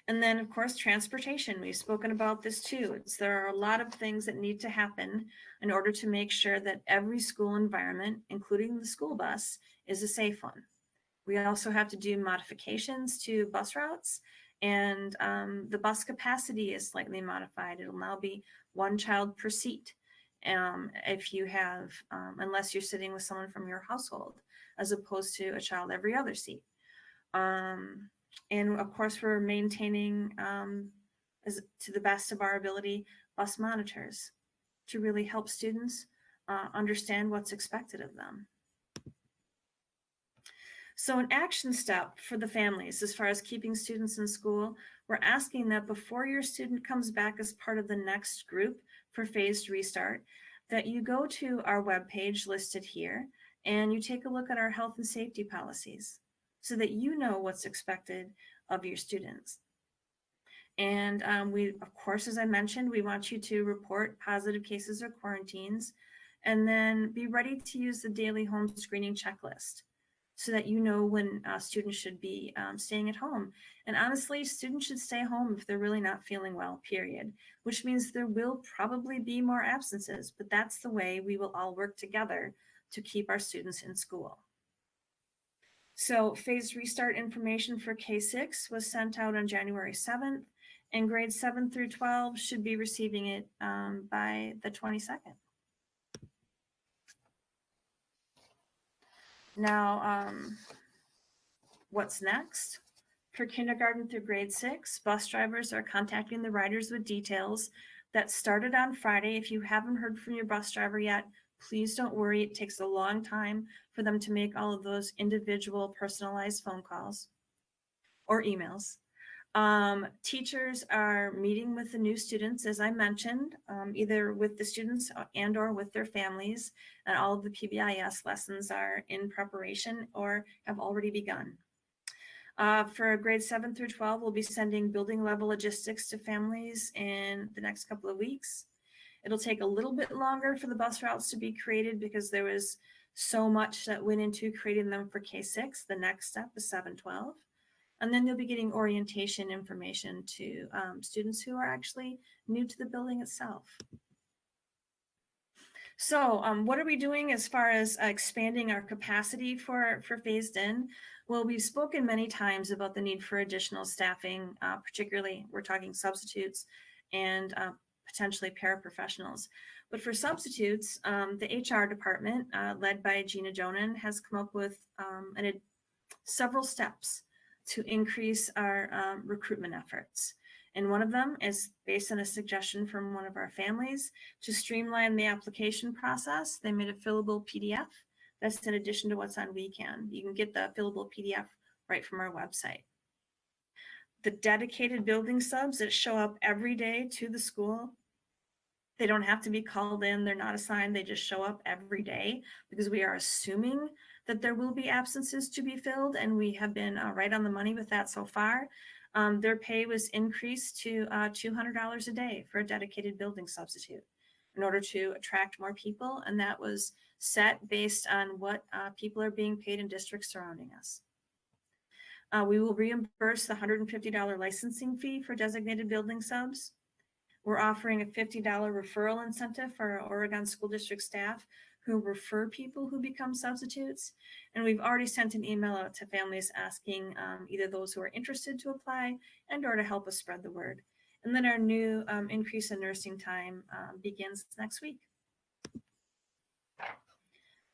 And then, of course, transportation. We've spoken about this too. There are a lot of things that need to happen in order to make sure that every school environment, including the school bus, is a safe one. We also have to do modifications to bus routes, and the bus capacity is slightly modified. It'll now be 1 child per seat if you have, unless you're sitting with someone from your household, as opposed to a child every other seat. And of course, we're maintaining, to the best of our ability, bus monitors to really help students understand what's expected of them. So an action step for the families as far as keeping students in school, we're asking that before your student comes back as part of the next group for phased restart, that you go to our webpage listed here and you take a look at our health and safety policies, so that you know what's expected of your students. And we, of course, as I mentioned, we want you to report positive cases or quarantines, and then be ready to use the daily home screening checklist. so that you know when students should be staying at home. And honestly, students should stay home if they're really not feeling well, period, which means there will probably be more absences, but that's the way we will all work together to keep our students in school. So phased restart information for K-6 was sent out on January 7th, and grades 7 through 12 should be receiving it by the 22nd. Now, what's next? For kindergarten through grade 6, bus drivers are contacting the riders with details. That started on Friday. If you haven't heard from your bus driver yet, please don't worry. It takes a long time for them to make all of those individual personalized phone calls or emails. Teachers are meeting with the new students, as I mentioned, either with the students and or with their families, and all of the PBIS lessons are in preparation or have already begun. For grades 7 through 12, we'll be sending building level logistics to families in the next couple of weeks. It'll take a little bit longer for the bus routes to be created because there was so much that went into creating them for K-6. The next step is 7-12. And then they'll be getting orientation information to students who are actually new to the building itself. So what are we doing as far as expanding our capacity for phased in? Well, we've spoken many times about the need for additional staffing, particularly we're talking substitutes and potentially paraprofessionals. But for substitutes, the HR department, led by Gina Jonan, has come up with several steps to increase our recruitment efforts. And one of them is based on a suggestion from one of our families to streamline the application process. They made a fillable PDF that's in addition to what's on WeCan. You can get the fillable PDF right from our website. The dedicated building subs that show up every day to the school, they don't have to be called in, they're not assigned, they just show up every day because we are assuming that there will be absences to be filled, and we have been right on the money with that so far. Their pay was increased to $200 a day for a dedicated building substitute in order to attract more people, and that was set based on what people are being paid in districts surrounding us. We will reimburse the $150 licensing fee for designated building subs. We're offering a $50 referral incentive for our Oregon school district staff who refer people who become substitutes. And we've already sent an email out to families asking either those who are interested to apply and or to help us spread the word. And then our new increase in nursing time begins next week.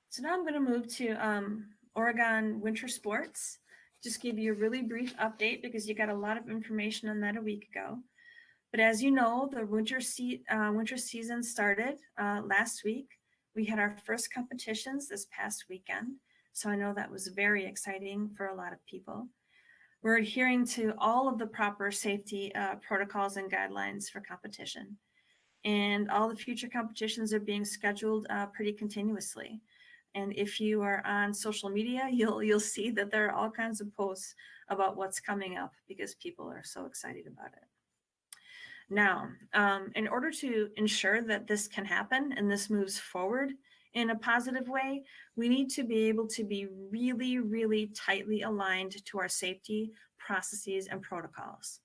So now I'm going to move to Oregon winter sports. Just give you a really brief update because you got a lot of information on that a week ago. But as you know, the winter season started last week. We had our first competitions this past weekend. So I know that was very exciting for a lot of people. We're adhering to all of the proper safety protocols and guidelines for competition. And all the future competitions are being scheduled pretty continuously. And if you are on social media, you'll see that there are all kinds of posts about what's coming up because people are so excited about it. Now, in order to ensure that this can happen and this moves forward in a positive way, we need to be able to be really, really tightly aligned to our safety processes and protocols.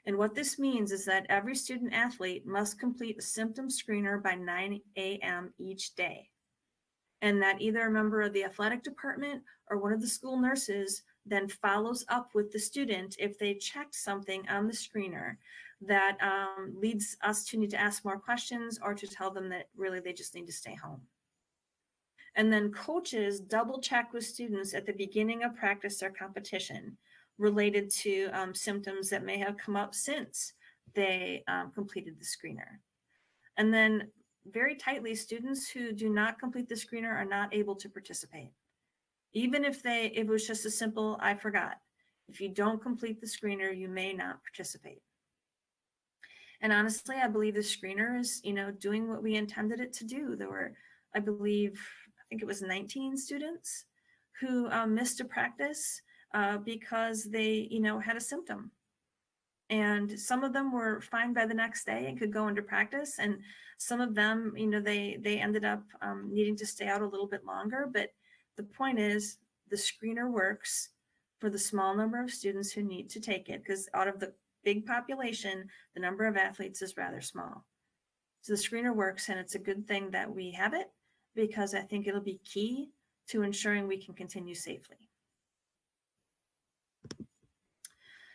And what this means is that every student athlete must complete a symptom screener by 9 a.m. each day. And that either a member of the athletic department or one of the school nurses then follows up with the student if they checked something on the screener that leads us to need to ask more questions or to tell them that really they just need to stay home. And then coaches double check with students at the beginning of practice or competition related to symptoms that may have come up since they completed the screener. And then very tightly, students who do not complete the screener are not able to participate. Even if it was just a simple, I forgot. If you don't complete the screener, you may not participate. And honestly, I believe the screener is, doing what we intended it to do. There were, I think it was 19 students who missed a practice because they, had a symptom. And some of them were fine by the next day and could go into practice. And some of them, they ended up needing to stay out a little bit longer. But the point is, the screener works for the small number of students who need to take it, because out of the big population, the number of athletes is rather small. So the screener works, and it's a good thing that we have it, because I think it'll be key to ensuring we can continue safely.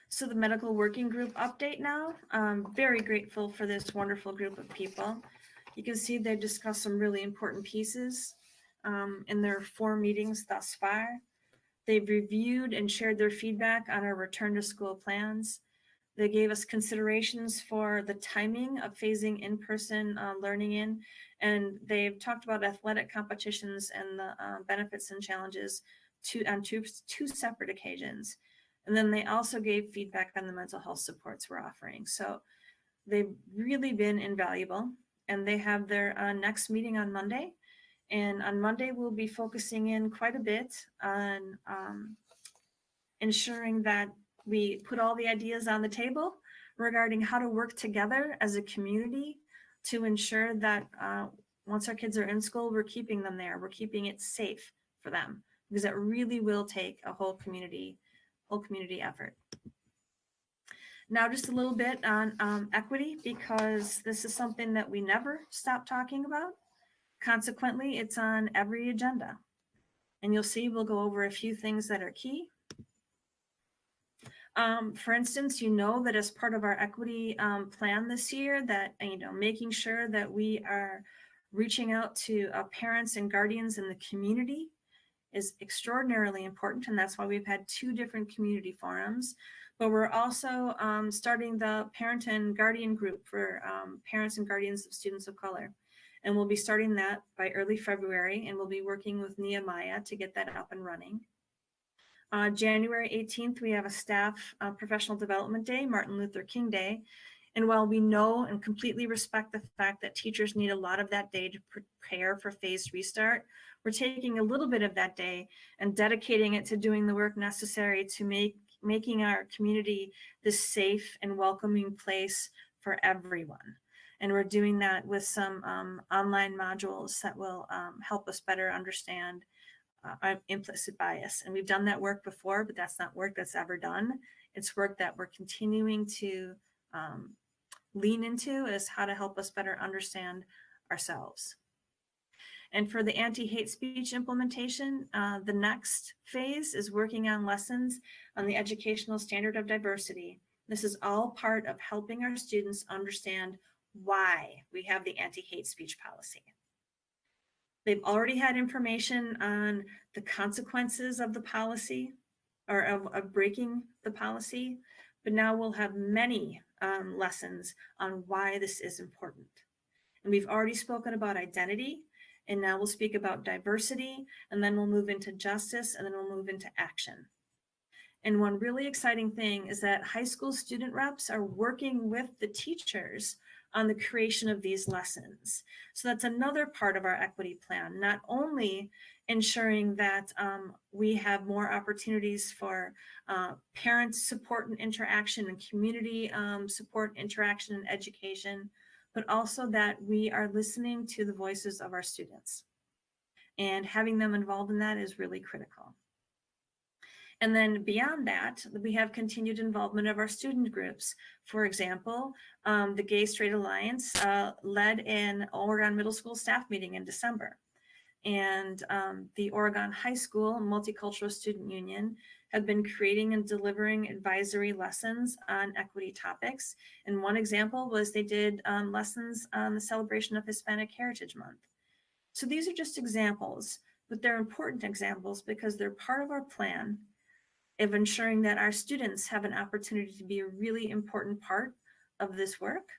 So the medical working group update now. I'm very grateful for this wonderful group of people. You can see they've discussed some really important pieces in their 4 meetings thus far. They've reviewed and shared their feedback on our return to school plans. They gave us considerations for the timing of phasing in-person learning in, and they've talked about athletic competitions and the benefits and challenges on two separate occasions. And then they also gave feedback on the mental health supports we're offering. So they've really been invaluable, and they have their next meeting on Monday. And on Monday, we'll be focusing in quite a bit on ensuring that we put all the ideas on the table regarding how to work together as a community to ensure that once our kids are in school, we're keeping them there. We're keeping it safe for them, because it really will take a whole community effort. Now, just a little bit on equity, because this is something that we never stop talking about. Consequently, it's on every agenda. And you'll see we'll go over a few things that are key. For instance, you know that as part of our equity plan this year, that, making sure that we are reaching out to parents and guardians in the community is extraordinarily important, and that's why we've had 2 different community forums. But we're also starting the parent and guardian group for parents and guardians of students of color. And we'll be starting that by early February, and we'll be working with Nehemiah to get that up and running. January 18th, we have a staff professional development day, Martin Luther King Day. And while we know and completely respect the fact that teachers need a lot of that day to prepare for phased restart, we're taking a little bit of that day and dedicating it to doing the work necessary to making our community this safe and welcoming place for everyone. And we're doing that with some online modules that will help us better understand implicit bias. And we've done that work before, but that's not work that's ever done. It's work that we're continuing to lean into, is how to help us better understand ourselves. And for the anti-hate speech implementation, the next phase is working on lessons on the educational standard of diversity. This is all part of helping our students understand why we have the anti-hate speech policy. They've already had information on the consequences of the policy, or of breaking the policy, but now we'll have many lessons on why this is important. And we've already spoken about identity, and now we'll speak about diversity, and then we'll move into justice, and then we'll move into action. And one really exciting thing is that high school student reps are working with the teachers on the creation of these lessons. So that's another part of our equity plan, not only ensuring that we have more opportunities for parent support and interaction and community support, interaction and education, but also that we are listening to the voices of our students. And having them involved in that is really critical. And then beyond that, we have continued involvement of our student groups. For example, the Gay Straight Alliance led an Oregon Middle School staff meeting in December. And the Oregon High School Multicultural Student Union have been creating and delivering advisory lessons on equity topics. And one example was they did lessons on the celebration of Hispanic Heritage Month. So these are just examples, but they're important examples because they're part of our plan of ensuring that our students have an opportunity to be a really important part of this work,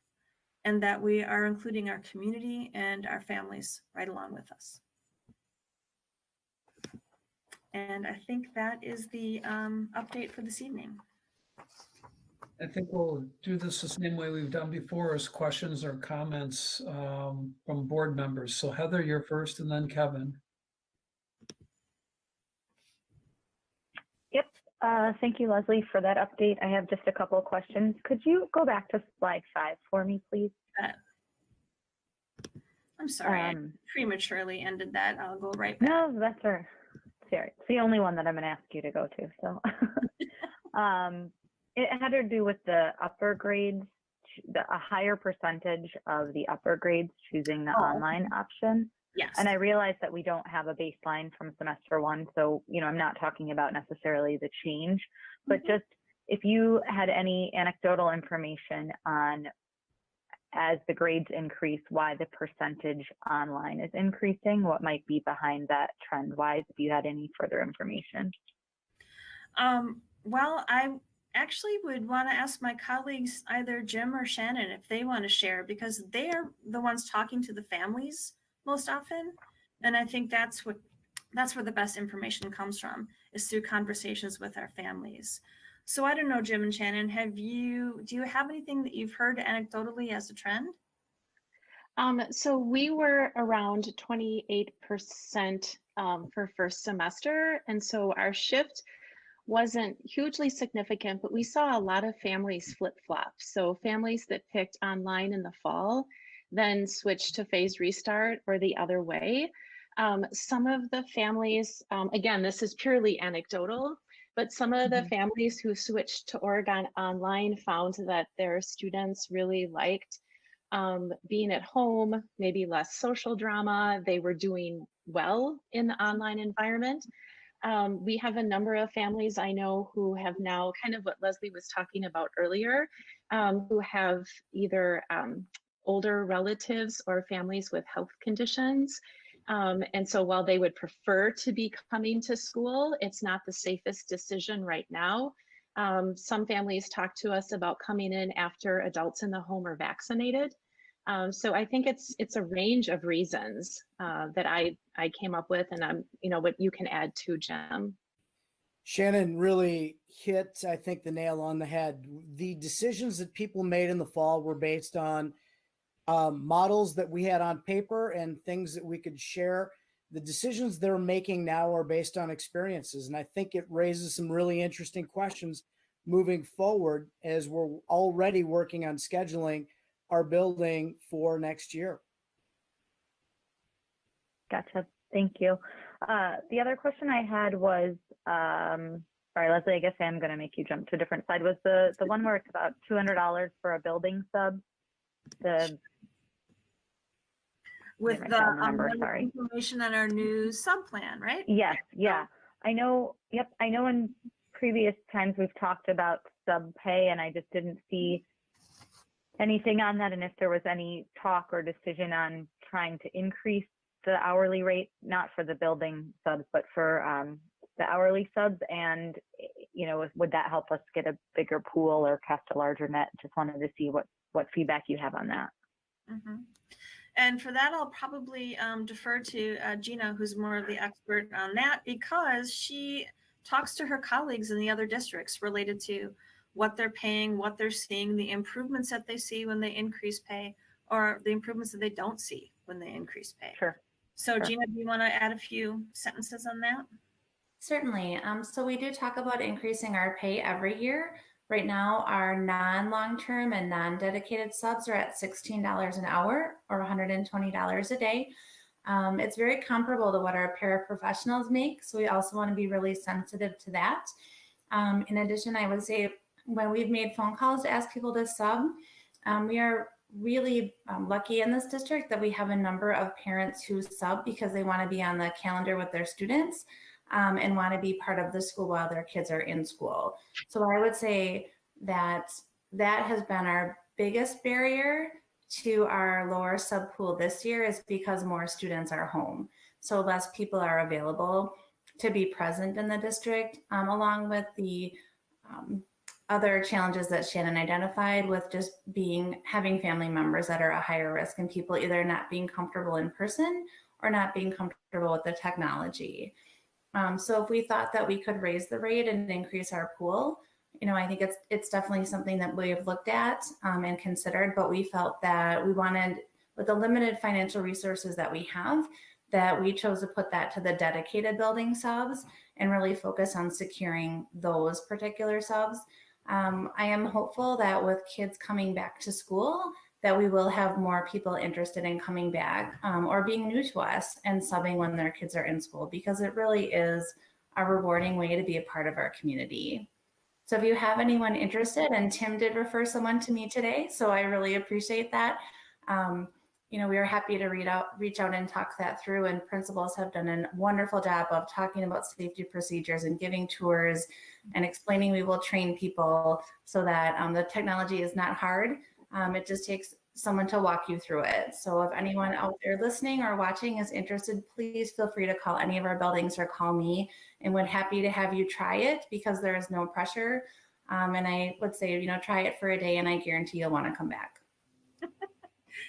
and that we are including our community and our families right along with us. And I think that is the update for this evening. I think we'll do this the same way we've done before, as questions or comments from board members. So Heather, you're first, and then Kevin. Yep. Thank you, Leslie, for that update. I have just a couple of questions. Could you go back to slide 5 for me, please? I'm sorry, I prematurely ended that. I'll go right back. No, that's all right. Sorry, it's the only one that I'm going to ask you to go to. So it had to do with the upper grades, a higher percentage of the upper grades choosing the online option. Yes. And I realize that we don't have a baseline from semester one. So, I'm not talking about necessarily the change, but just if you had any anecdotal information on, as the grades increase, why the percentage online is increasing, what might be behind that trend wise, if you had any further information. Well, I actually would want to ask my colleagues, either Jim or Shannon, if they want to share, because they are the ones talking to the families most often. And I think that's where the best information comes from, is through conversations with our families. So I don't know, Jim and Shannon, do you have anything that you've heard anecdotally as a trend? So we were around 28% for first semester. And so our shift wasn't hugely significant, but we saw a lot of families flip-flop. So families that picked online in the fall, then switched to phase restart or the other way. Some of the families, again, this is purely anecdotal, but some of the families who switched to Oregon Online found that their students really liked being at home, maybe less social drama. They were doing well in the online environment. We have a number of families I know who have now, kind of what Leslie was talking about earlier, who have either older relatives or families with health conditions. And so while they would prefer to be coming to school, it's not the safest decision right now. Some families talk to us about coming in after adults in the home are vaccinated. So I think it's a range of reasons that I came up with, and what you can add to, Jim. Shannon really hit, I think, the nail on the head. The decisions that people made in the fall were based on models that we had on paper and things that we could share. The decisions they're making now are based on experiences. And I think it raises some really interesting questions moving forward as we're already working on scheduling our building for next year. Gotcha. Thank you. The other question I had was, sorry, Leslie, I guess I am going to make you jump to a different slide, was the one where it's about $200 for a building sub. With the information on our new sub plan, right? Yes. Yeah. I know. Yep. I know in previous times we've talked about sub pay, and I just didn't see anything on that. And if there was any talk or decision on trying to increase the hourly rate, not for the building subs, but for the hourly subs, and would that help us get a bigger pool or cast a larger net? Just wanted to see what feedback you have on that. Mm-hmm. And for that, I'll probably defer to Gina, who's more of the expert on that, because she talks to her colleagues in the other districts related to what they're paying, what they're seeing, the improvements that they see when they increase pay, or the improvements that they don't see when they increase pay. Sure. So Gina, do you want to add a few sentences on that? Certainly. So we do talk about increasing our pay every year. Right now, our non-long-term and non-dedicated subs are at $16 an hour or $120 a day. It's very comparable to what our paraprofessionals make, so we also want to be really sensitive to that. In addition, I would say when we've made phone calls to ask people to sub, we are really lucky in this district that we have a number of parents who sub because they want to be on the calendar with their students. And want to be part of the school while their kids are in school. So I would say that has been our biggest barrier to our lower sub pool this year, is because more students are home. So less people are available to be present in the district, along with the other challenges that Shannon identified with just having family members that are a higher risk, and people either not being comfortable in person or not being comfortable with the technology. So if we thought that we could raise the rate and increase our pool, I think it's definitely something that we have looked at and considered, but we felt that we wanted, with the limited financial resources that we have, that we chose to put that to the dedicated building subs and really focus on securing those particular subs. I am hopeful that with kids coming back to school, that we will have more people interested in coming back or being new to us and subbing when their kids are in school, because it really is a rewarding way to be a part of our community. So if you have anyone interested, and Tim did refer someone to me today, so I really appreciate that. We are happy to reach out and talk that through, and principals have done a wonderful job of talking about safety procedures and giving tours and explaining we will train people so that the technology is not hard. It just takes someone to walk you through it. So if anyone out there listening or watching is interested, please feel free to call any of our buildings or call me, and we're happy to have you try it because there is no pressure. And I would say, try it for a day and I guarantee you'll want to come back.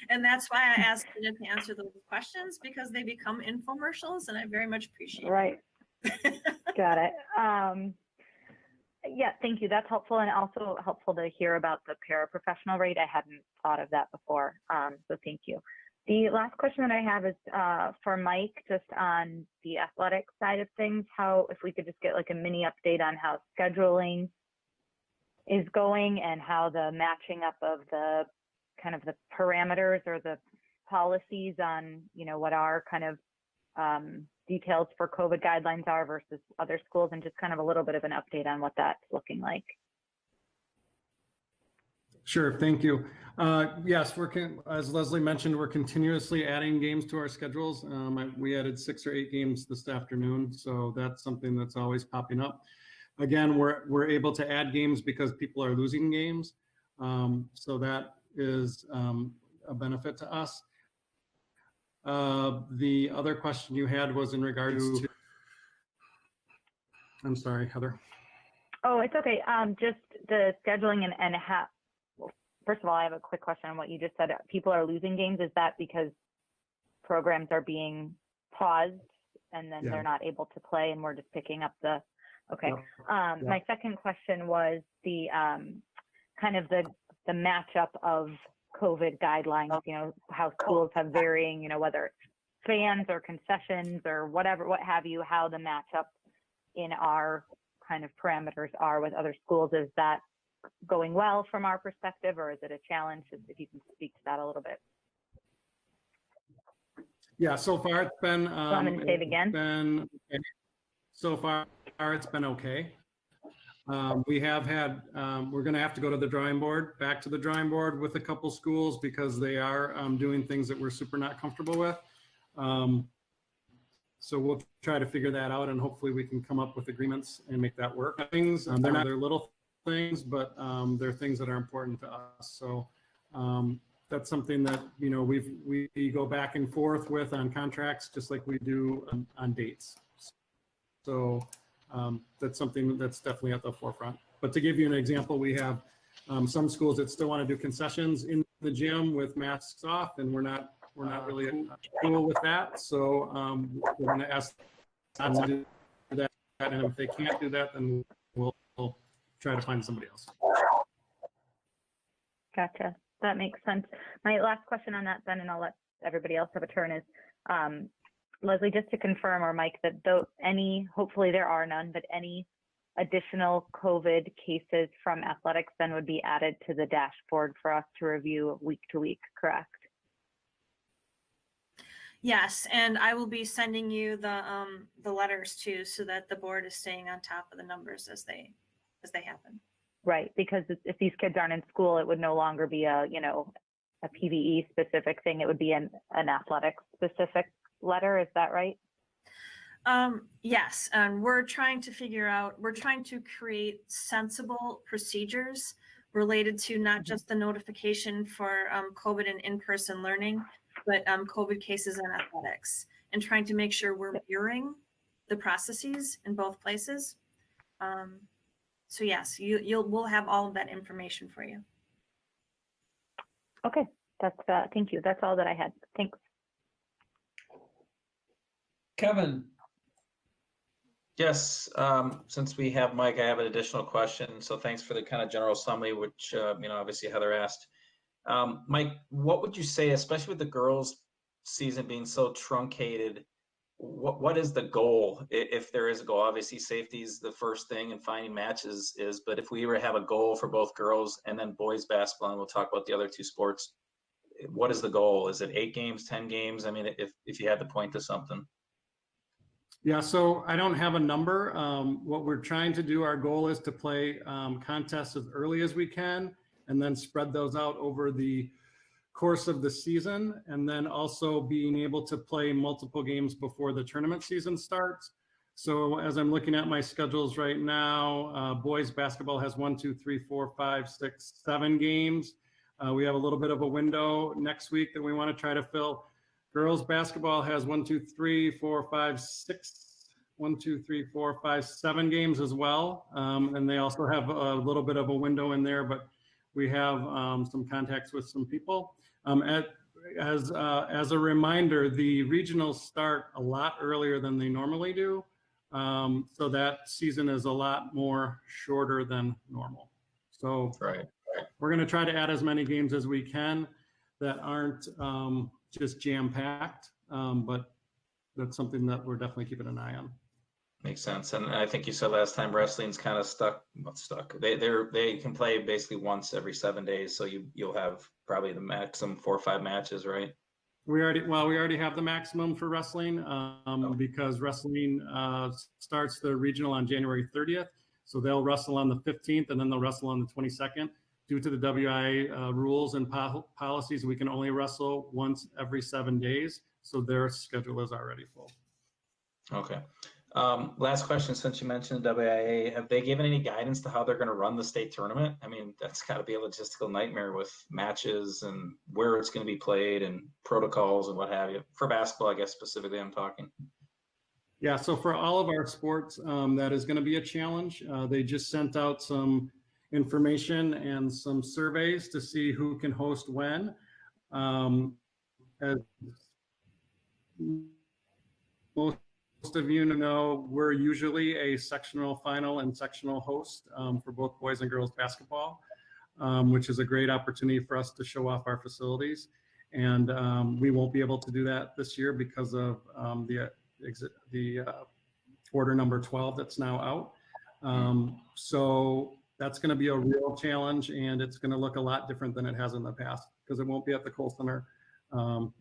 And that's why I asked you to answer those questions, because they become infomercials and I very much appreciate it. Right. Got it. Yeah, thank you. That's helpful, and also helpful to hear about the paraprofessional rate. I hadn't thought of that before, so thank you. The last question that I have is for Mike, just on the athletic side of things. If we could just get like a mini update on how scheduling is going and how the matching up of the kind of the parameters or the policies on, what our kind of details for COVID guidelines are versus other schools, and just kind of a little bit of an update on what that's looking like. Sure, thank you. Yes, as Leslie mentioned, we're continuously adding games to our schedules. We added 6 or 8 games this afternoon, so that's something that's always popping up. Again, we're able to add games because people are losing games, so that is a benefit to us. The other question you had was in regards to, I'm sorry, Heather. Oh, it's okay. Just the scheduling and how, well, first of all, I have a quick question on what you just said. People are losing games. Is that because programs are being paused and then they're not able to play and we're just picking up the, okay. My second question was the kind of the matchup of COVID guidelines, how schools have varying, whether it's fans or concessions or whatever, what have you, how the matchup in our kind of parameters are with other schools. Is that going well from our perspective, or is it a challenge? If you can speak to that a little bit. Yeah, so far it's been, I'm going to say it again. So far it's been okay. We have had, we're going to have to go to the back to the drawing board with a couple schools because they are doing things that we're super not comfortable with. So we'll try to figure that out, and hopefully we can come up with agreements and make that work. They're little things, but they're things that are important to us. So that's something that, we go back and forth with on contracts, just like we do on dates. So that's something that's definitely at the forefront. But to give you an example, we have some schools that still want to do concessions in the gym with masks off, and we're not really cool with that. So we're going to ask them to do that, and if they can't do that, then we'll try to find somebody else. Gotcha. That makes sense. My last question on that then, and I'll let everybody else have a turn, is Leslie, just to confirm, or Mike, that hopefully there are none, but any additional COVID cases from athletics then would be added to the dashboard for us to review week to week, correct? Yes, and I will be sending you the letters too, so that the board is staying on top of the numbers as they happen. Right, because if these kids aren't in school, it would no longer be a PVE specific thing. It would be an athletic specific letter. Is that right? Yes, and we're trying to create sensible procedures related to not just the notification for COVID and in-person learning, but COVID cases in athletics, and trying to make sure we're mirroring the processes in both places. So yes, we'll have all of that information for you. Okay, that's thank you. That's all that I had. Thanks. Kevin. Yes, since we have Mike, I have an additional question. So thanks for the kind of general summary, which obviously Heather asked. Mike, what would you say, especially with the girls' season being so truncated, what is the goal, if there is a goal? Obviously, safety is the first thing, and finding matches is. But if we ever have a goal for both girls and then boys basketball, and we'll talk about the other two sports, what is the goal? Is it 8 games, 10 games? I mean, if you had to point to something. Yeah, so I don't have a number. What we're trying to do, our goal is to play contests as early as we can and then spread those out over the course of the season, and then also being able to play multiple games before the tournament season starts. So as I'm looking at my schedules right now, boys basketball has 1, 2, 3, 4, 5, 6, 7 games. We have a little bit of a window next week that we want to try to fill. Girls basketball has 1, 2, 3, 4, 5, 6, 1, 2, 3, 4, 5, 7 games as well. And they also have a little bit of a window in there, but we have some contacts with some people. As a reminder, the regionals start a lot earlier than they normally do. So that season is a lot more shorter than normal. So we're going to try to add as many games as we can that aren't just jam-packed, but that's something that we're definitely keeping an eye on. Makes sense. And I think you said last time wrestling's kind of not stuck. They can play basically once every 7 days. So you'll have probably the maximum 4 or 5 matches, right? We already have the maximum for wrestling because wrestling starts the regional on January 30th. So they'll wrestle on the 15th and then they'll wrestle on the 22nd. Due to the WIA rules and policies, we can only wrestle once every 7 days. So their schedule is already full. Okay. Last question, since you mentioned WIA, have they given any guidance to how they're going to run the state tournament? I mean, that's got to be a logistical nightmare with matches and where it's going to be played and protocols and what have you. For basketball, I guess specifically I'm talking. Yeah, so for all of our sports, that is going to be a challenge. They just sent out some information and some surveys to see who can host when. As most of you know, we're usually a sectional final and sectional host for both boys and girls basketball, which is a great opportunity for us to show off our facilities. And we won't be able to do that this year because of the order number 12 that's now out. So that's going to be a real challenge, and it's going to look a lot different than it has in the past because it won't be at the Kohl Center.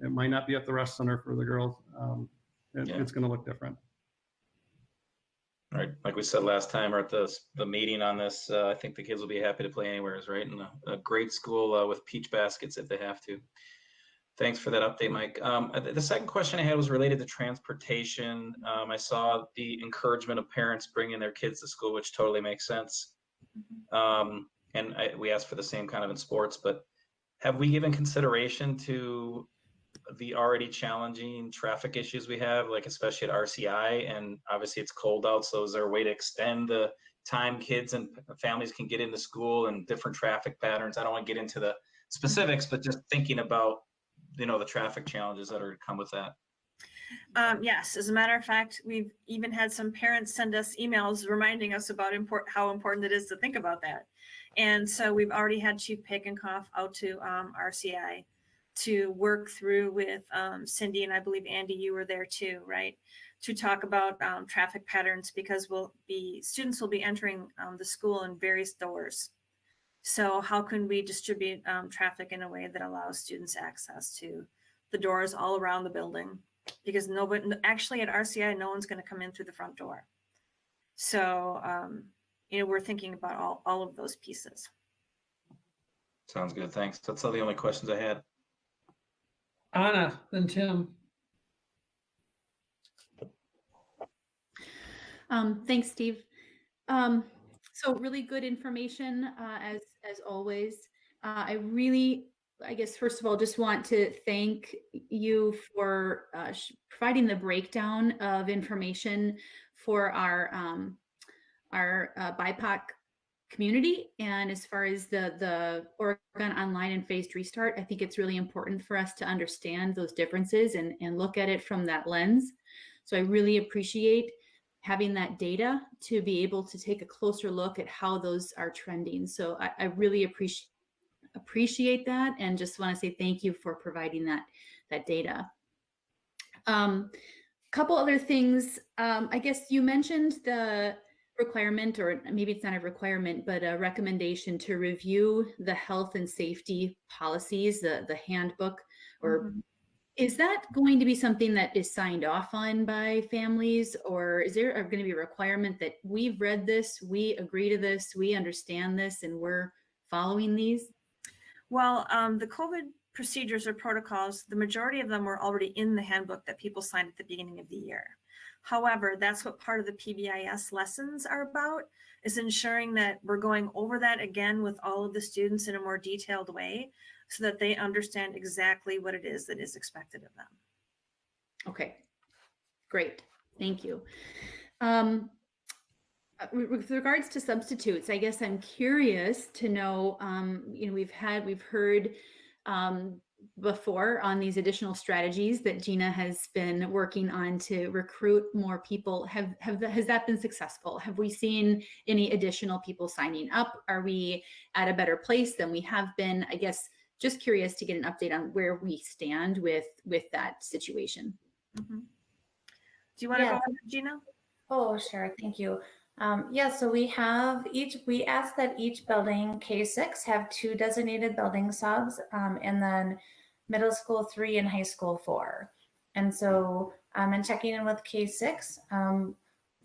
It might not be at the Rush Center for the girls. It's going to look different. Right, like we said last time, or at the meeting on this, I think the kids will be happy to play anywhere, right? In a great school with peach baskets if they have to. Thanks for that update, Mike. The second question I had was related to transportation. I saw the encouragement of parents bringing their kids to school, which totally makes sense. And we asked for the same kind of in sports, but have we given consideration to the already challenging traffic issues we have, like especially at RCI? And obviously it's cold out, so is there a way to extend the time kids and families can get into school and different traffic patterns? I don't want to get into the specifics, but just thinking about, the traffic challenges that are to come with that. Yes, as a matter of fact, we've even had some parents send us emails reminding us about how important it is to think about that. And so we've already had Chief Pakenkoff out to RCI to work through with Cindy, and I believe Andy, you were there too, right? To talk about traffic patterns, because students will be entering the school in various doors. So how can we distribute traffic in a way that allows students access to the doors all around the building? Because actually at RCI, no one's going to come in through the front door. So, we're thinking about all of those pieces. Sounds good. Thanks. That's all the only questions I had. Anna, then Tim. Thanks, Steve. So really good information as always. I guess, first of all, just want to thank you for providing the breakdown of information for our BIPOC community. And as far as the Oregon Online and Phased Restart, I think it's really important for us to understand those differences and look at it from that lens. So I really appreciate having that data to be able to take a closer look at how those are trending. So I really appreciate that, and just want to say thank you for providing that data. Couple other things. I guess you mentioned requirement, or maybe it's not a requirement, but a recommendation to review the health and safety policies, the handbook, or is that going to be something that is signed off on by families, or is there going to be a requirement that we've read this, we agree to this, we understand this, and we're following these? Well, the COVID procedures or protocols, the majority of them were already in the handbook that people signed at the beginning of the year. However, that's what part of the PBIS lessons are about, is ensuring that we're going over that again with all of the students in a more detailed way so that they understand exactly what it is that is expected of them. Okay, great, thank you. With regards to substitutes, I guess I'm curious to know, we've heard before on these additional strategies that Gina has been working on to recruit more people. Has that been successful? Have we seen any additional people signing up? Are we at a better place than we have been? I guess just curious to get an update on where we stand with that situation. Do you want to go on, Gina? Oh, sure. Thank you. So we asked that each building, K6, have 2 designated building subs, and then middle school 3 and high school 4. And so in checking in with K6,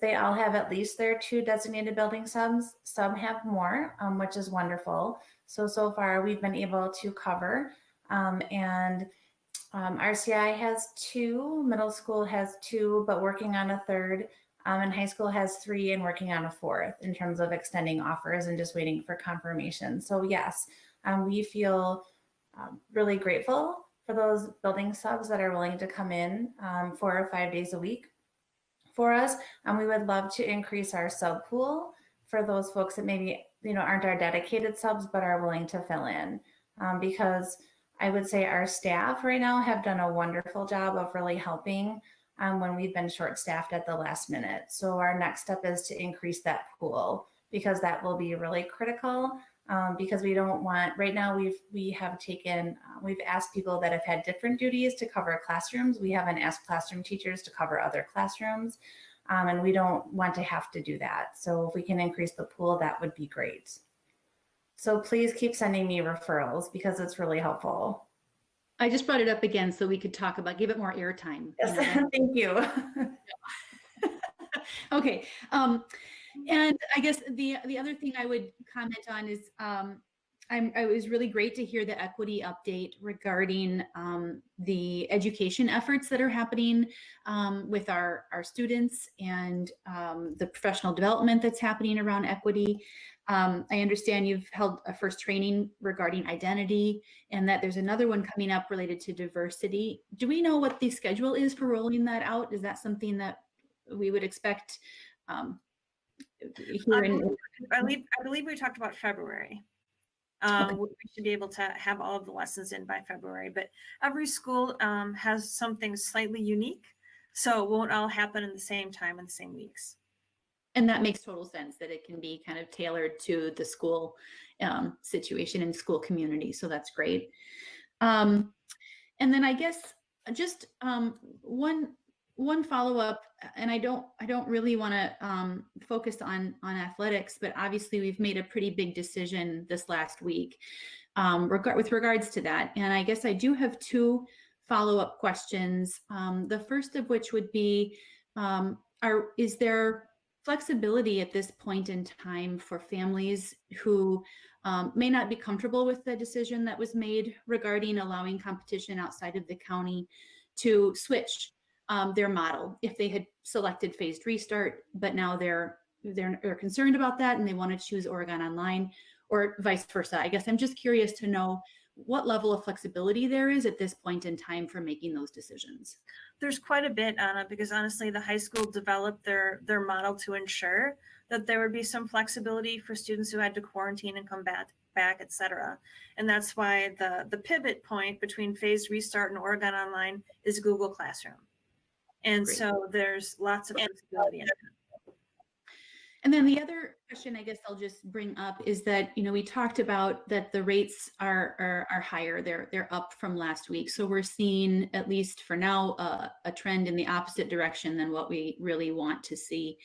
they all have at least their 2 designated building subs. Some have more, which is wonderful. So far we've been able to cover, and RCI has 2, middle school has 2, but working on a 3rd. And high school has 3 and working on a 4th in terms of extending offers and just waiting for confirmation. So yes, we feel really grateful for those building subs that are willing to come in 4 or 5 days a week for us. We would love to increase our sub pool for those folks that maybe aren't our dedicated subs but are willing to fill in, because I would say our staff right now have done a wonderful job of really helping when we've been short-staffed at the last minute. So our next step is to increase that pool, because that will be really critical, because we don't want, right now we've asked people that have had different duties to cover classrooms. We haven't asked classroom teachers to cover other classrooms, and we don't want to have to do that. So if we can increase the pool, that would be great. So please keep sending me referrals because it's really helpful. I just brought it up again so we could talk about, give it more airtime. Yes, thank you. Okay. And I guess the other thing I would comment on is it was really great to hear the equity update regarding the education efforts that are happening with our students, and the professional development that's happening around equity. I understand you've held a first training regarding identity, and that there's another one coming up related to diversity. Do we know what the schedule is for rolling that out? Is that something that we would expect here I believe we talked about February. Okay. We should be able to have all of the lessons in by February, but every school has something slightly unique, so it won't all happen in the same time in the same weeks. And that makes total sense, that it can be kind of tailored to the school situation and school community. So that's great. And then I guess just one follow-up, and I don't really want to focus on athletics, but obviously we've made a pretty big decision this last week with regards to that. And I guess I do have 2 follow-up questions. The first of which would be, is there flexibility at this point in time for families who may not be comfortable with the decision that was made regarding allowing competition outside of the county to switch their model if they had selected phased restart, but now they're concerned about that and they want to choose Oregon Online, or vice versa? I guess I'm just curious to know what level of flexibility there is at this point in time for making those decisions. There's quite a bit, Anna, because honestly, the high school developed their model to ensure that there would be some flexibility for students who had to quarantine and come back, et cetera. And that's why the pivot point between phased restart and Oregon Online is Google Classroom. And Great. So there's lots of flexibility in it. And then the other question I guess I'll just bring up is that, we talked about that the rates are higher. They're up from last week. So we're seeing, at least for now, a trend in the opposite direction than what we really want to see.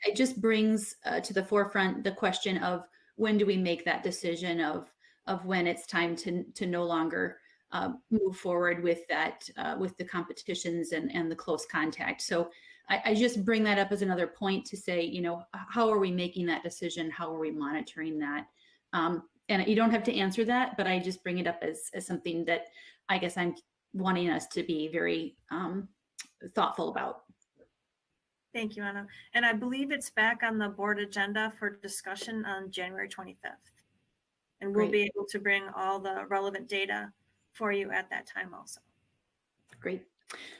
it just brings to the forefront the question of when do we make that decision of when it's time to no longer move forward with that with the competitions and the close contact. So I just bring that up as another point to say, you know, how are we making that decision? How are we monitoring that? And you don't have to answer that, but I just bring it up as something that I guess I'm wanting us to be very thoughtful about. Thank you, Anna. And I believe it's back on the board agenda for discussion on January 25th. And we'll be able to bring all the relevant data for you at that time also. Great.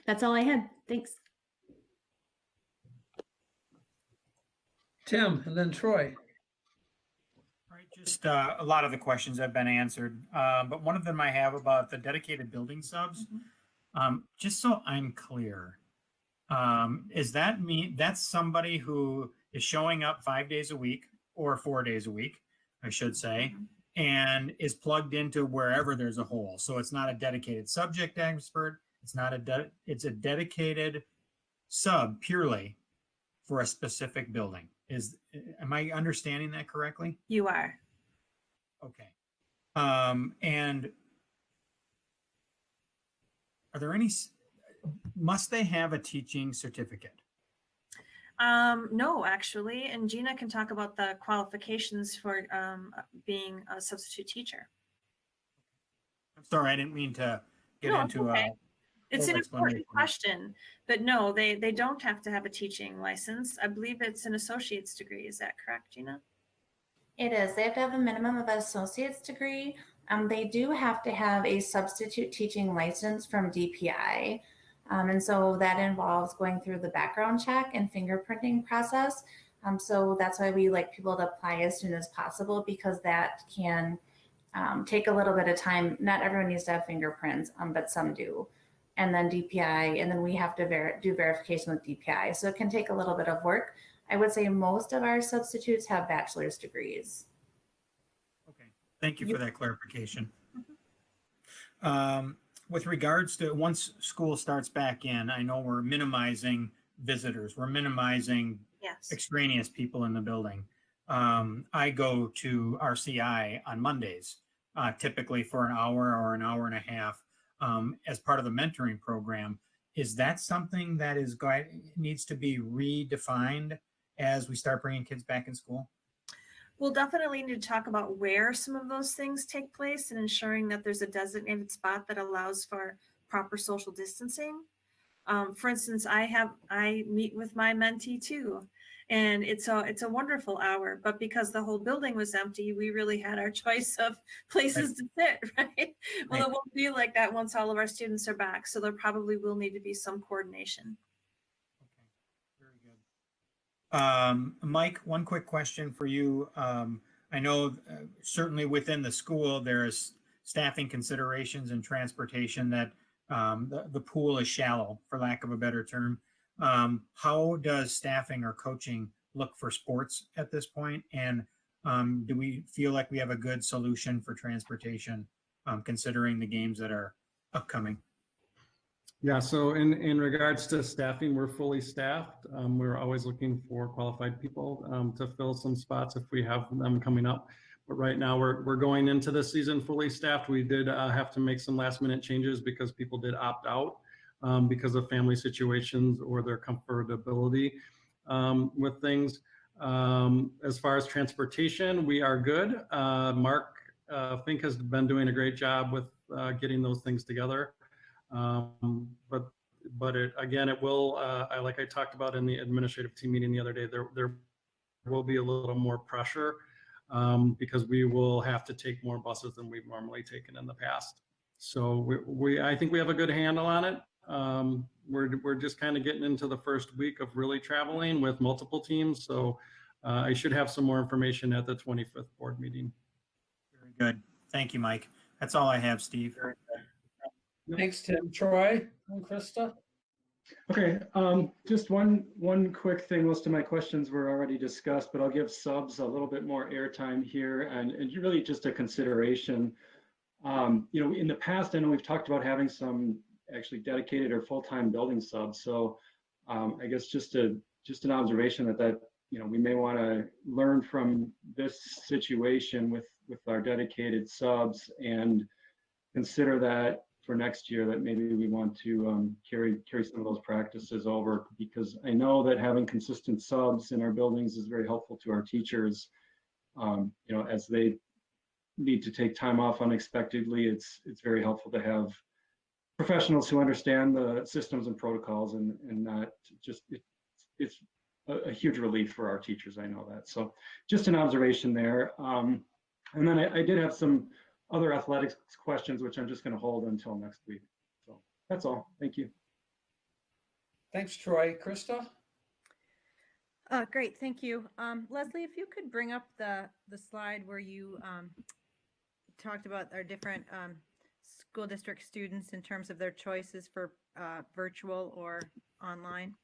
That's all I had. Thanks. Tim, and then Troy. Right, just a lot of the questions have been answered, but one of them I have about the dedicated building subs. Just so I'm clear, is that mean that's somebody who is showing up 5 days a week or 4 days a week, I should say, and is plugged into wherever there's a hole? So it's not a dedicated subject expert. It's not it's a dedicated sub purely for a specific building. Am I understanding that correctly? You are. Okay. And are there any, must they have a teaching certificate? No, actually, and Gina can talk about the qualifications for being a substitute teacher. I'm sorry, I didn't mean to get into okay. It's an important explanation. question, but no, they don't have to have a teaching license. I believe it's an associate's degree. Is that correct, Gina? It is. They have to have a minimum of an associate's degree. They do have to have a substitute teaching license from DPI. And so that involves going through the background check and fingerprinting process. So that's why we like people to apply as soon as possible, because that can take a little bit of time. Not everyone needs to have fingerprints, but some do. And then DPI, and then we have to do verification with DPI. So it can take a little bit of work. I would say most of our substitutes have bachelor's degrees. Okay, thank you for that clarification. With regards to once school starts back in, I know we're minimizing visitors. We're minimizing extraneous people in the building. I go to RCI on Mondays, typically for an hour or an hour and a half. As part of the mentoring program. Is that something that needs to be redefined as we start bringing kids back in school? We'll definitely need to talk about where some of those things take place and ensuring that there's a designated spot that allows for proper social distancing. For instance, I meet with my mentee too, and it's a wonderful hour, but because the whole building was empty, we really had our choice of places to sit, right? Well, it won't be like that once all of our students are back. So there probably will need to be some coordination. Okay, very good. Mike, one quick question for you. I know certainly within the school, there's staffing considerations and transportation that the pool is shallow, for lack of a better term. How does staffing or coaching look for sports at this point? And do we feel like we have a good solution for transportation, considering the games that are upcoming? Yeah, so in regards to staffing, we're fully staffed. We're always looking for qualified people to fill some spots if we have them coming up. But right now we're going into the season fully staffed. We did have to make some last minute changes because people did opt out because of family situations or their comfortability with things. As far as transportation, we are good. Mark Fink has been doing a great job with getting those things together. But it will, like I talked about in the administrative team meeting the other day, there will be a little more pressure because we will have to take more buses than we've normally taken in the past. So I think we have a good handle on it. We're just kind of getting into the first week of really traveling with multiple teams. So I should have some more information at the 25th board meeting. Very good. Thank you, Mike. That's all I have, Steve. Thanks, Tim. Troy and Krista. Okay, just one quick thing. Most of my questions were already discussed, but I'll give subs a little bit more airtime here, and really just a consideration. In the past, I know we've talked about having some actually dedicated or full-time building subs. So I guess just an observation that we may want to learn from this situation with our dedicated subs and consider that for next year, that maybe we want to carry some of those practices over, because I know that having consistent subs in our buildings is very helpful to our teachers. As they need to take time off unexpectedly, it's very helpful to have professionals who understand the systems and protocols, and not just, it's a huge relief for our teachers. I know that. So just an observation there. And then I did have some other athletics questions, which I'm just going to hold until next week. So that's all. Thank you. Thanks, Troy. Krista? Great, thank you. Leslie, if you could bring up the slide where you talked about our different school district students in terms of their choices for virtual or online.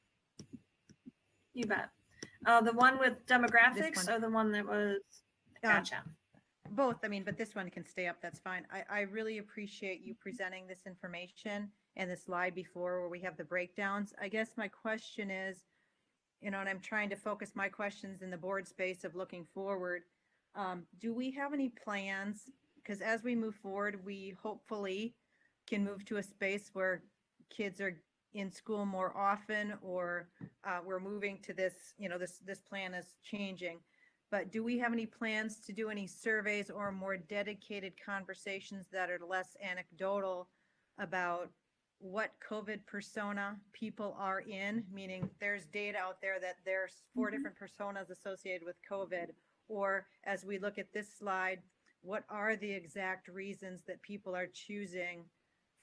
You bet. The one with demographics or the one that was, gotcha. Both, I mean, but this one can stay up, that's fine. I really appreciate you presenting this information and the slide before where we have the breakdowns. I guess my question is, and I'm trying to focus my questions in the board space of looking forward. Do we have any plans? Because as we move forward, we hopefully can move to a space where kids are in school more often, or we're moving to this, this plan is changing. But do we have any plans to do any surveys or more dedicated conversations that are less anecdotal about what COVID persona people are in? Meaning there's data out there that there's 4 different personas associated with COVID, or as we look at this slide, what are the exact reasons that people are choosing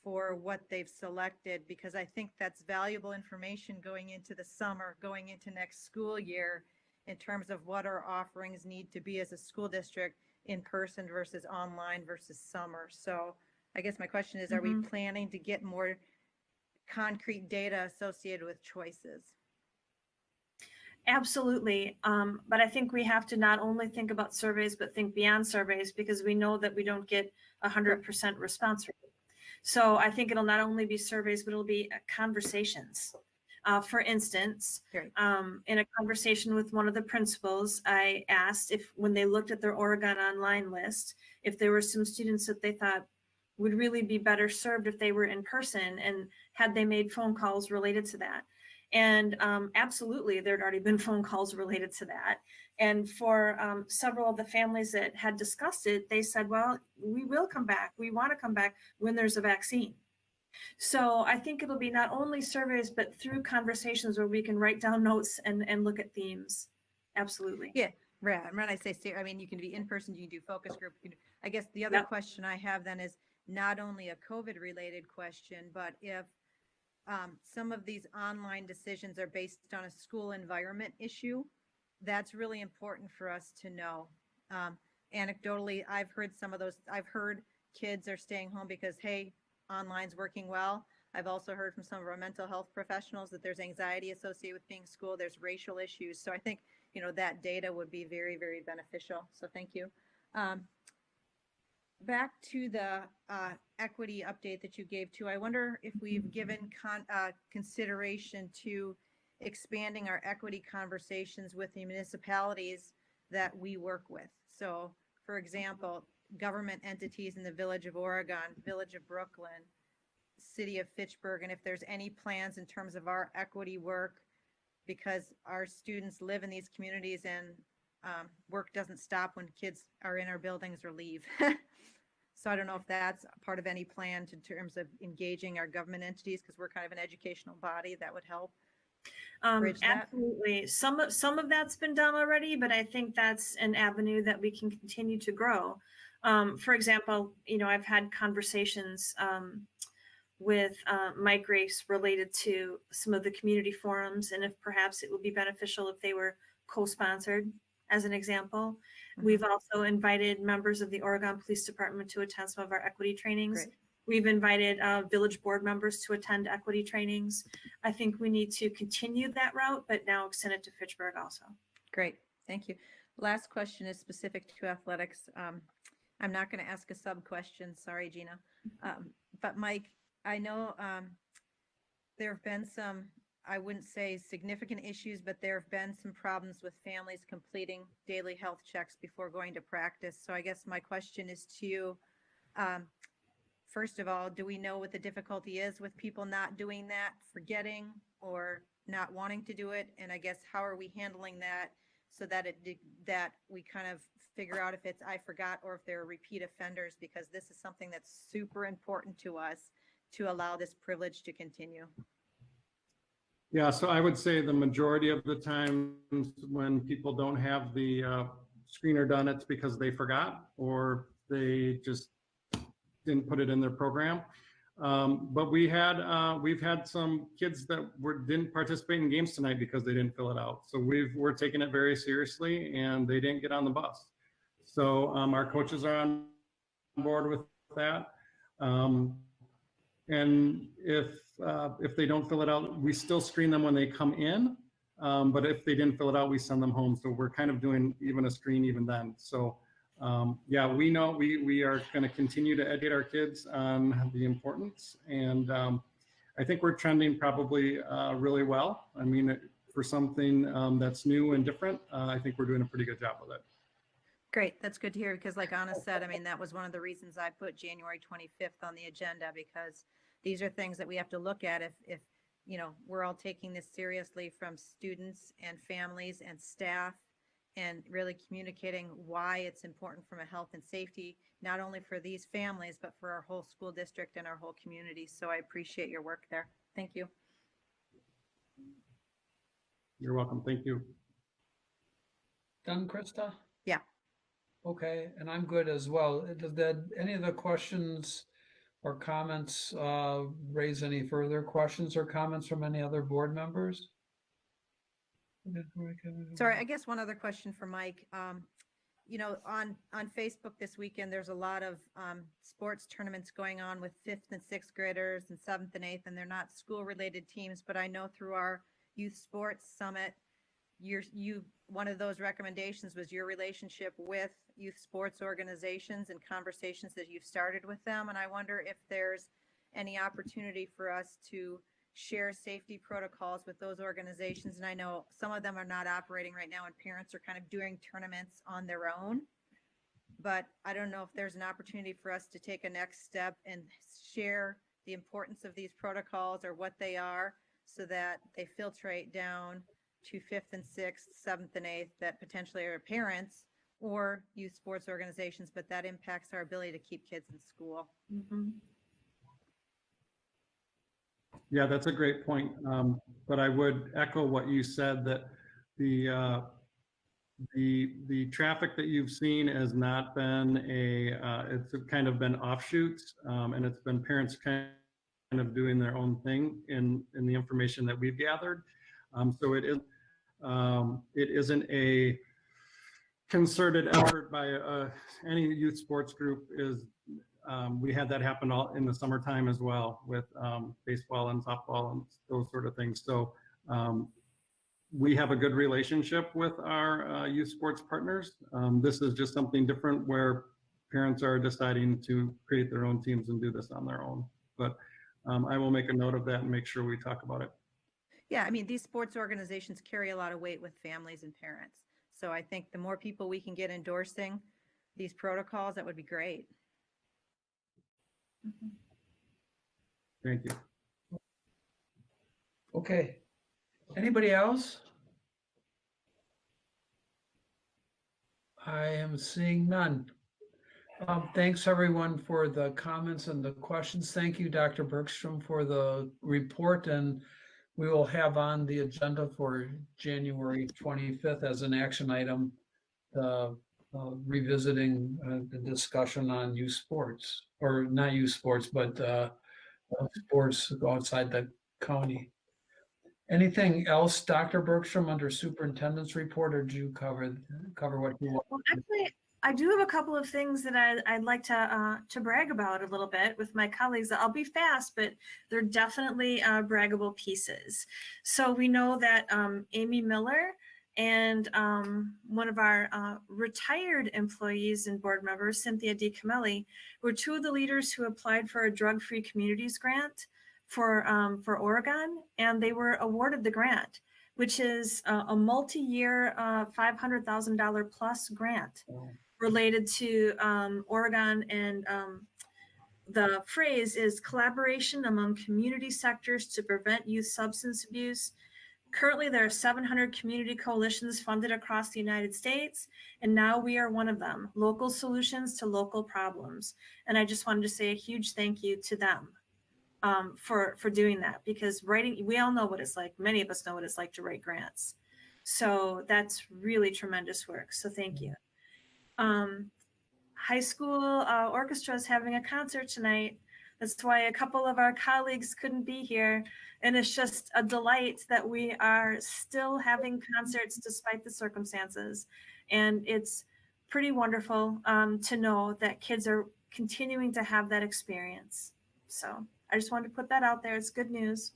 for what they've selected? Because I think that's valuable information going into the summer, going into next school year, in terms of what our offerings need to be as a school district, in person versus online versus summer. So I guess my question is, are we planning to get more concrete data associated with choices? Absolutely. But I think we have to not only think about surveys, but think beyond surveys, because we know that we don't get 100% response rate. So I think it'll not only be surveys, but it'll be conversations. For instance, in a conversation with one of the principals, I asked if, when they looked at their Oregon Online list, if there were some students that they thought would really be better served if they were in person, and had they made phone calls related to that. And absolutely, there'd already been phone calls related to that. And for several of the families that had discussed it, they said, well, we will come back. We want to come back when there's a vaccine. So I think it'll be not only surveys, but through conversations where we can write down notes and look at themes. Absolutely. Yeah, right. And when I say, I mean, you can be in person, you can do focus group. I guess the other question I have then is not only a COVID related question, but if some of these online decisions are based on a school environment issue, that's really important for us to know. Anecdotally, I've heard some of those. I've heard kids are staying home because, hey, online's working well. I've also heard from some of our mental health professionals that there's anxiety associated with being school. There's racial issues. So I think, that data would be very, very beneficial. So thank you. Back to the equity update that you gave too, I wonder if we've given consideration to expanding our equity conversations with the municipalities that we work with. So for example, government entities in the Village of Oregon, Village of Brooklyn, City of Fitchburg, and if there's any plans in terms of our equity work, because our students live in these communities and work doesn't stop when kids are in our buildings or leave. So I don't know if that's part of any plan in terms of engaging our government entities, because we're kind of an educational body that would help. Absolutely. Some of that's been done already, but I think that's an avenue that we can continue to grow. For example, I've had conversations with Mike Grace related to some of the community forums, and if perhaps it would be beneficial if they were co-sponsored, as an example. We've also invited members of the Oregon Police Department to attend some of our equity trainings. Great. We've invited village board members to attend equity trainings. I think we need to continue that route, but now extend it to Fitchburg also. Great, thank you. Last question is specific to athletics. I'm not going to ask a sub question, sorry, Gina. But Mike, I know there have been some I wouldn't say significant issues, but there have been some problems with families completing daily health checks before going to practice. So I guess my question is to you, first of all, do we know what the difficulty is with people not doing that, forgetting or not wanting to do it? And I guess how are we handling that so that that we kind of figure out if it's I forgot or if they're repeat offenders, because this is something that's super important to us to allow this privilege to continue. Yeah, so I would say the majority of the times when people don't have the screener done, it's because they forgot or they just didn't put it in their program. But we've had some kids that didn't participate in games tonight because they didn't fill it out. So we're taking it very seriously, and they didn't get on the bus. So our coaches are on board with that. And if they don't fill it out, we still screen them when they come in. But if they didn't fill it out, we send them home. So we're kind of doing even a screen even then. So yeah, we know we are going to continue to educate our kids on the importance. And I think we're trending probably really well. I mean, for something that's new and different, I think we're doing a pretty good job with it. Great, that's good to hear, because like Anna said, I mean, that was one of the reasons I put January 25th on the agenda, because these are things that we have to look at if you know, we're all taking this seriously, from students and families and staff, and really communicating why it's important from a health and safety, not only for these families, but for our whole school district and our whole community. So I appreciate your work there. Thank you. You're welcome. Thank you. Done, Krista? Yeah. Okay, and I'm good as well. Did any of the questions or comments raise any further questions or comments from any other board members? Sorry, I guess one other question for Mike. You know, on Facebook this weekend, there's a lot of sports tournaments going on with 5th and 6th graders and 7th and 8th, and they're not school-related teams, but I know through our youth sports summit, one of those recommendations was your relationship with youth sports organizations and conversations that you've started with them. And I wonder if there's any opportunity for us to share safety protocols with those organizations. And I know some of them are not operating right now, and parents are kind of doing tournaments on their own. But I don't know if there's an opportunity for us to take a next step and share the importance of these protocols or what they are, so that they filtrate down to 5th and 6th, 7th and 8th that potentially are parents or youth sports organizations, but that impacts our ability to keep kids in school. Mm-hmm. Yeah, that's a great point. But I would echo what you said, that the traffic that you've seen has not been it's kind of been offshoots, and it's been parents kind of doing their own thing in the information that we've gathered. So it isn't a concerted effort by any youth sports group. We had that happen all in the summertime as well, with baseball and softball and those sort of things. So we have a good relationship with our youth sports partners. This is just something different where parents are deciding to create their own teams and do this on their own. But I will make a note of that and make sure we talk about it. Yeah, I mean, these sports organizations carry a lot of weight with families and parents. So I think the more people we can get endorsing these protocols, that would be great. Mm-hmm. Thank you. Okay. Anybody else? I am seeing none. Thanks everyone for the comments and the questions. Thank you, Dr. Bergstrom, for the report, and we will have on the agenda for January 25th as an action item, revisiting the discussion on youth sports, or not youth sports, but sports outside the county. Anything else, Dr. Bergstrom, under superintendent's report, or did you cover what you want? Well, actually, I do have a couple of things that I'd like to brag about a little bit with my colleagues. I'll be fast, but they're definitely braggable pieces. So we know that Amy Miller and one of our retired employees and board members, Cynthia D. Camelli, were two of the leaders who applied for a drug-free communities grant for Oregon, and they were awarded the grant, which is a multi-year $500,000 plus grant related to Oregon. And the phrase is collaboration among community sectors to prevent youth substance abuse. Currently, there are 700 community coalitions funded across the United States, and now we are one of them, local solutions to local problems. And I just wanted to say a huge thank you to them for doing that, because writing, we all know what it's like. Many of us know what it's like to write grants. So that's really tremendous work. So thank you. High school orchestra is having a concert tonight. That's why a couple of our colleagues couldn't be here. And it's just a delight that we are still having concerts despite the circumstances. And it's pretty wonderful to know that kids are continuing to have that experience. So I just wanted to put that out there. It's good news.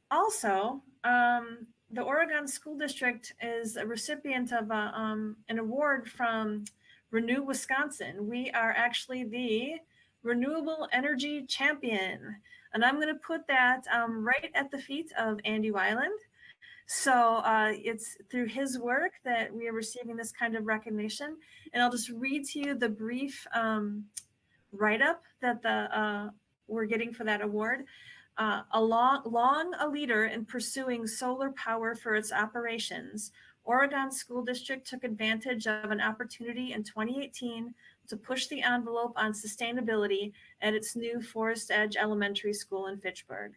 Also, the Oregon School District is a recipient of an award from Renew Wisconsin. We are actually the Renewable Energy Champion. And I'm going to put that right at the feet of Andy Weiland. So it's through his work that we are receiving this kind of recognition. And I'll just read to you the brief write-up that we're getting for that award. Long a leader in pursuing solar power for its operations, Oregon School District took advantage of an opportunity in 2018 to push the envelope on sustainability at its new Forest Edge Elementary School in Fitchburg.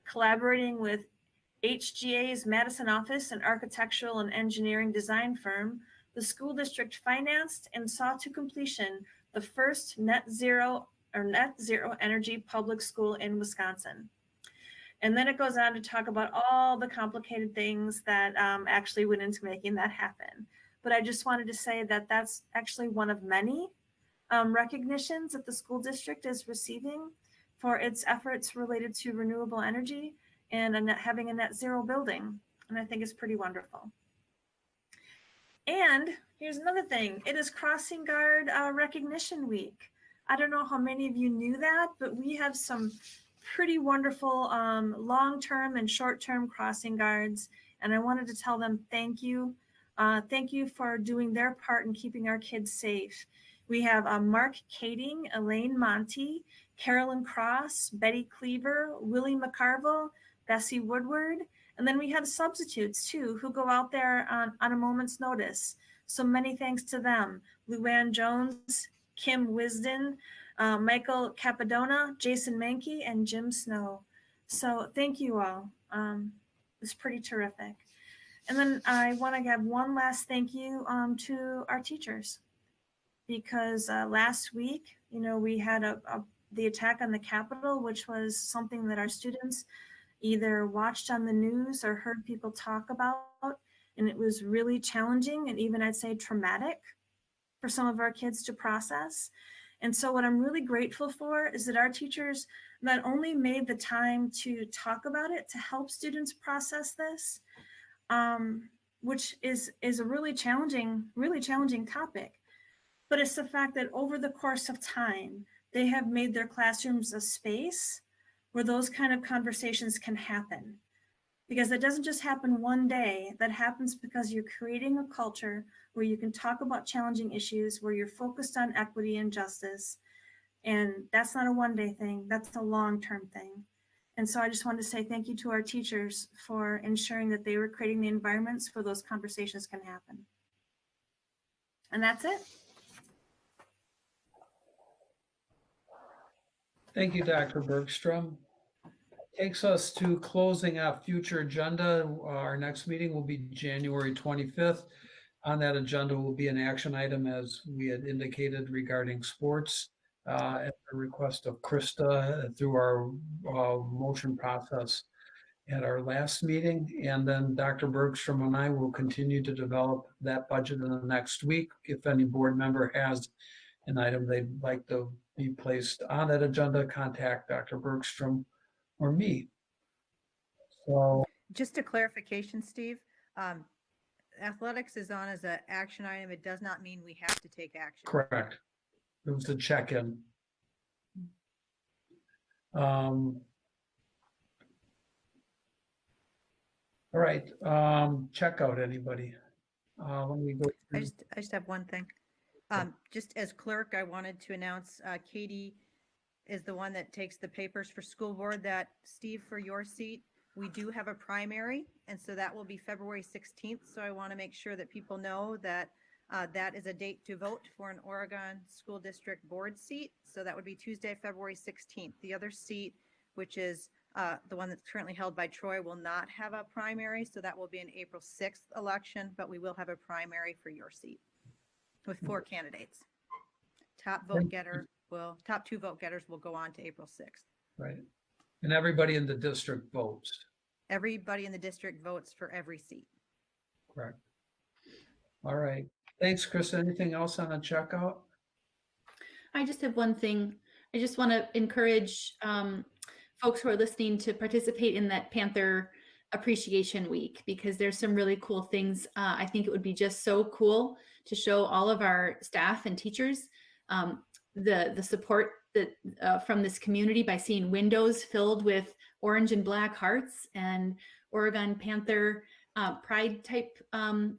Collaborating with HGA's Madison office, an architectural and engineering design firm, the school district financed and saw to completion the first net zero energy public school in Wisconsin. And then it goes on to talk about all the complicated things that actually went into making that happen. But I just wanted to say that that's actually one of many recognitions that the school district is receiving for its efforts related to renewable energy and having a net zero building. And I think it's pretty wonderful. And here's another thing. It is Crossing Guard Recognition Week. I don't know how many of you knew that, but we have some pretty wonderful long-term and short-term crossing guards. And I wanted to tell them thank you. Thank you for doing their part in keeping our kids safe. We have Mark Kading, Elaine Monty, Carolyn Cross, Betty Cleaver, Willie McCarville, Bessie Woodward. And then we have substitutes too, who go out there on a moment's notice. So many thanks to them. Luann Jones, Kim Wisden, Michael Capadona, Jason Mankey, and Jim Snow. So thank you all. It's pretty terrific. And then I want to have one last thank you to our teachers, because last week, you know, we had the attack on the Capitol, which was something that our students either watched on the news or heard people talk about. And it was really challenging and even, I'd say, traumatic for some of our kids to process. And so what I'm really grateful for is that our teachers not only made the time to talk about it, to help students process this, which is a really challenging topic, but it's the fact that over the course of time, they have made their classrooms a space where those kind of conversations can happen. Because it doesn't just happen one day, that happens because you're creating a culture where you can talk about challenging issues, where you're focused on equity and justice. And that's not a one-day thing, that's a long-term thing. And so I just wanted to say thank you to our teachers for ensuring that they were creating the environments where those conversations can happen. And that's it. Thank you, Dr. Bergstrom. Takes us to closing out future agenda. Our next meeting will be January 25th. On that agenda will be an action item, as we had indicated, regarding sports at the request of Krista through our motion process at our last meeting. And then Dr. Bergstrom and I will continue to develop that budget in the next week. If any board member has an item they'd like to be placed on that agenda, contact Dr. Bergstrom or me. So Just a clarification, Steve. Athletics is on as an action item. It does not mean we have to take action. correct. It was a check-in. All right, checkout, anybody? Let me go I through. just have one thing. Just as clerk, I wanted to announce Katie is the one that takes the papers for school board. That Steve, for your seat, we do have a primary, and so that will be February 16th. So I want to make sure that people know that that is a date to vote for an Oregon School District Board seat. So that would be Tuesday, February 16th. The other seat, which is the one that's currently held by Troy, will not have a primary. So that will be an April 6th election, but we will have a primary for your seat with 4 candidates. Top two vote getters will go on to April 6th. Right. And everybody in the district votes. Everybody in the district votes for every seat. Correct. All right. Thanks, Chris. Anything else on the checkout? I just have one thing. I just want to encourage folks who are listening to participate in that Panther Appreciation Week, because there's some really cool things. I think it would be just so cool to show all of our staff and teachers the support that from this community by seeing windows filled with orange and black hearts and Oregon Panther pride type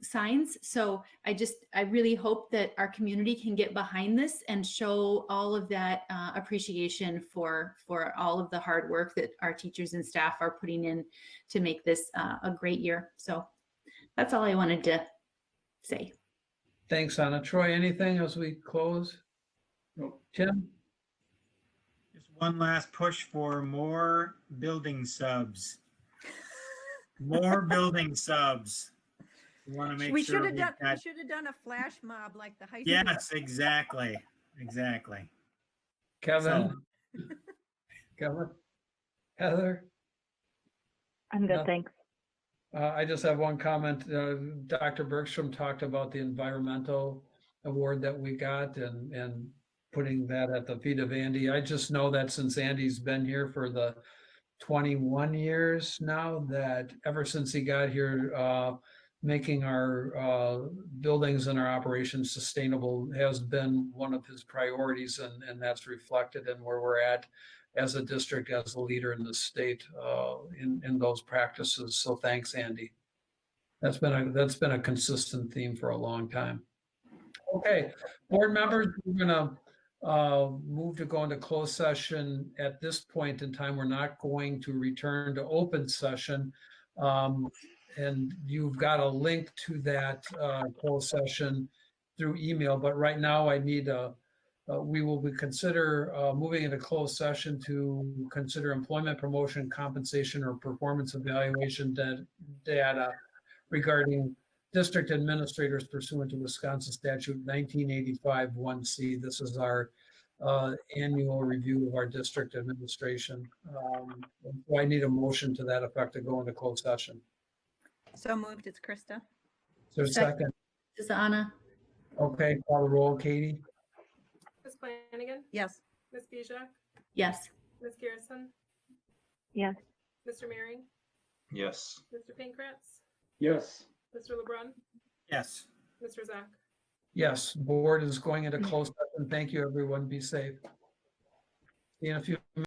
signs. So I really hope that our community can get behind this and show all of that appreciation for all of the hard work that our teachers and staff are putting in to make this a great year. So that's all I wanted to say. Thanks, Anna. Troy, anything as we close? Nope. Tim? Just one last push for more building subs. More building subs. We want to make We sure should have we've done. got- We should have done a flash mob like the high school. Yes, exactly. Exactly. Kevin? Kevin? Heather? I'm good, No. thanks. I just have one comment. Dr. Bergstrom talked about the environmental award that we got and putting that at the feet of Andy. I just know that since Andy's been here for the 21 years now, that ever since he got here, making our buildings and our operations sustainable has been one of his priorities, and that's reflected in where we're at as a district, as a leader in the state in those practices. So thanks, Andy. That's been a consistent theme for a long time. Okay, board members, we're gonna move to go into closed session. At this point in time, we're not going to return to open session. And you've got a link to that closed session through email, but right now I need we will consider moving into closed session to consider employment, promotion, compensation, or performance evaluation data regarding district administrators pursuant to Wisconsin Statute 1985 1C. This is our annual review of our so administration. I need a motion to that effect to go into closed session. So moved. It's Krista. Is there a second? This is Anna. Okay, call the roll, Katie. Ms. Flanagan, Yes. Ms. Bijak, Yes. Ms. Garrison, Yes. Mr. Maring, Yes. Mr. Pankratz, Yes. Mr. LeBrun, Yes. Mr. Zach. Yes, board is going into closed session. Thank you, everyone. Be safe. See you in a few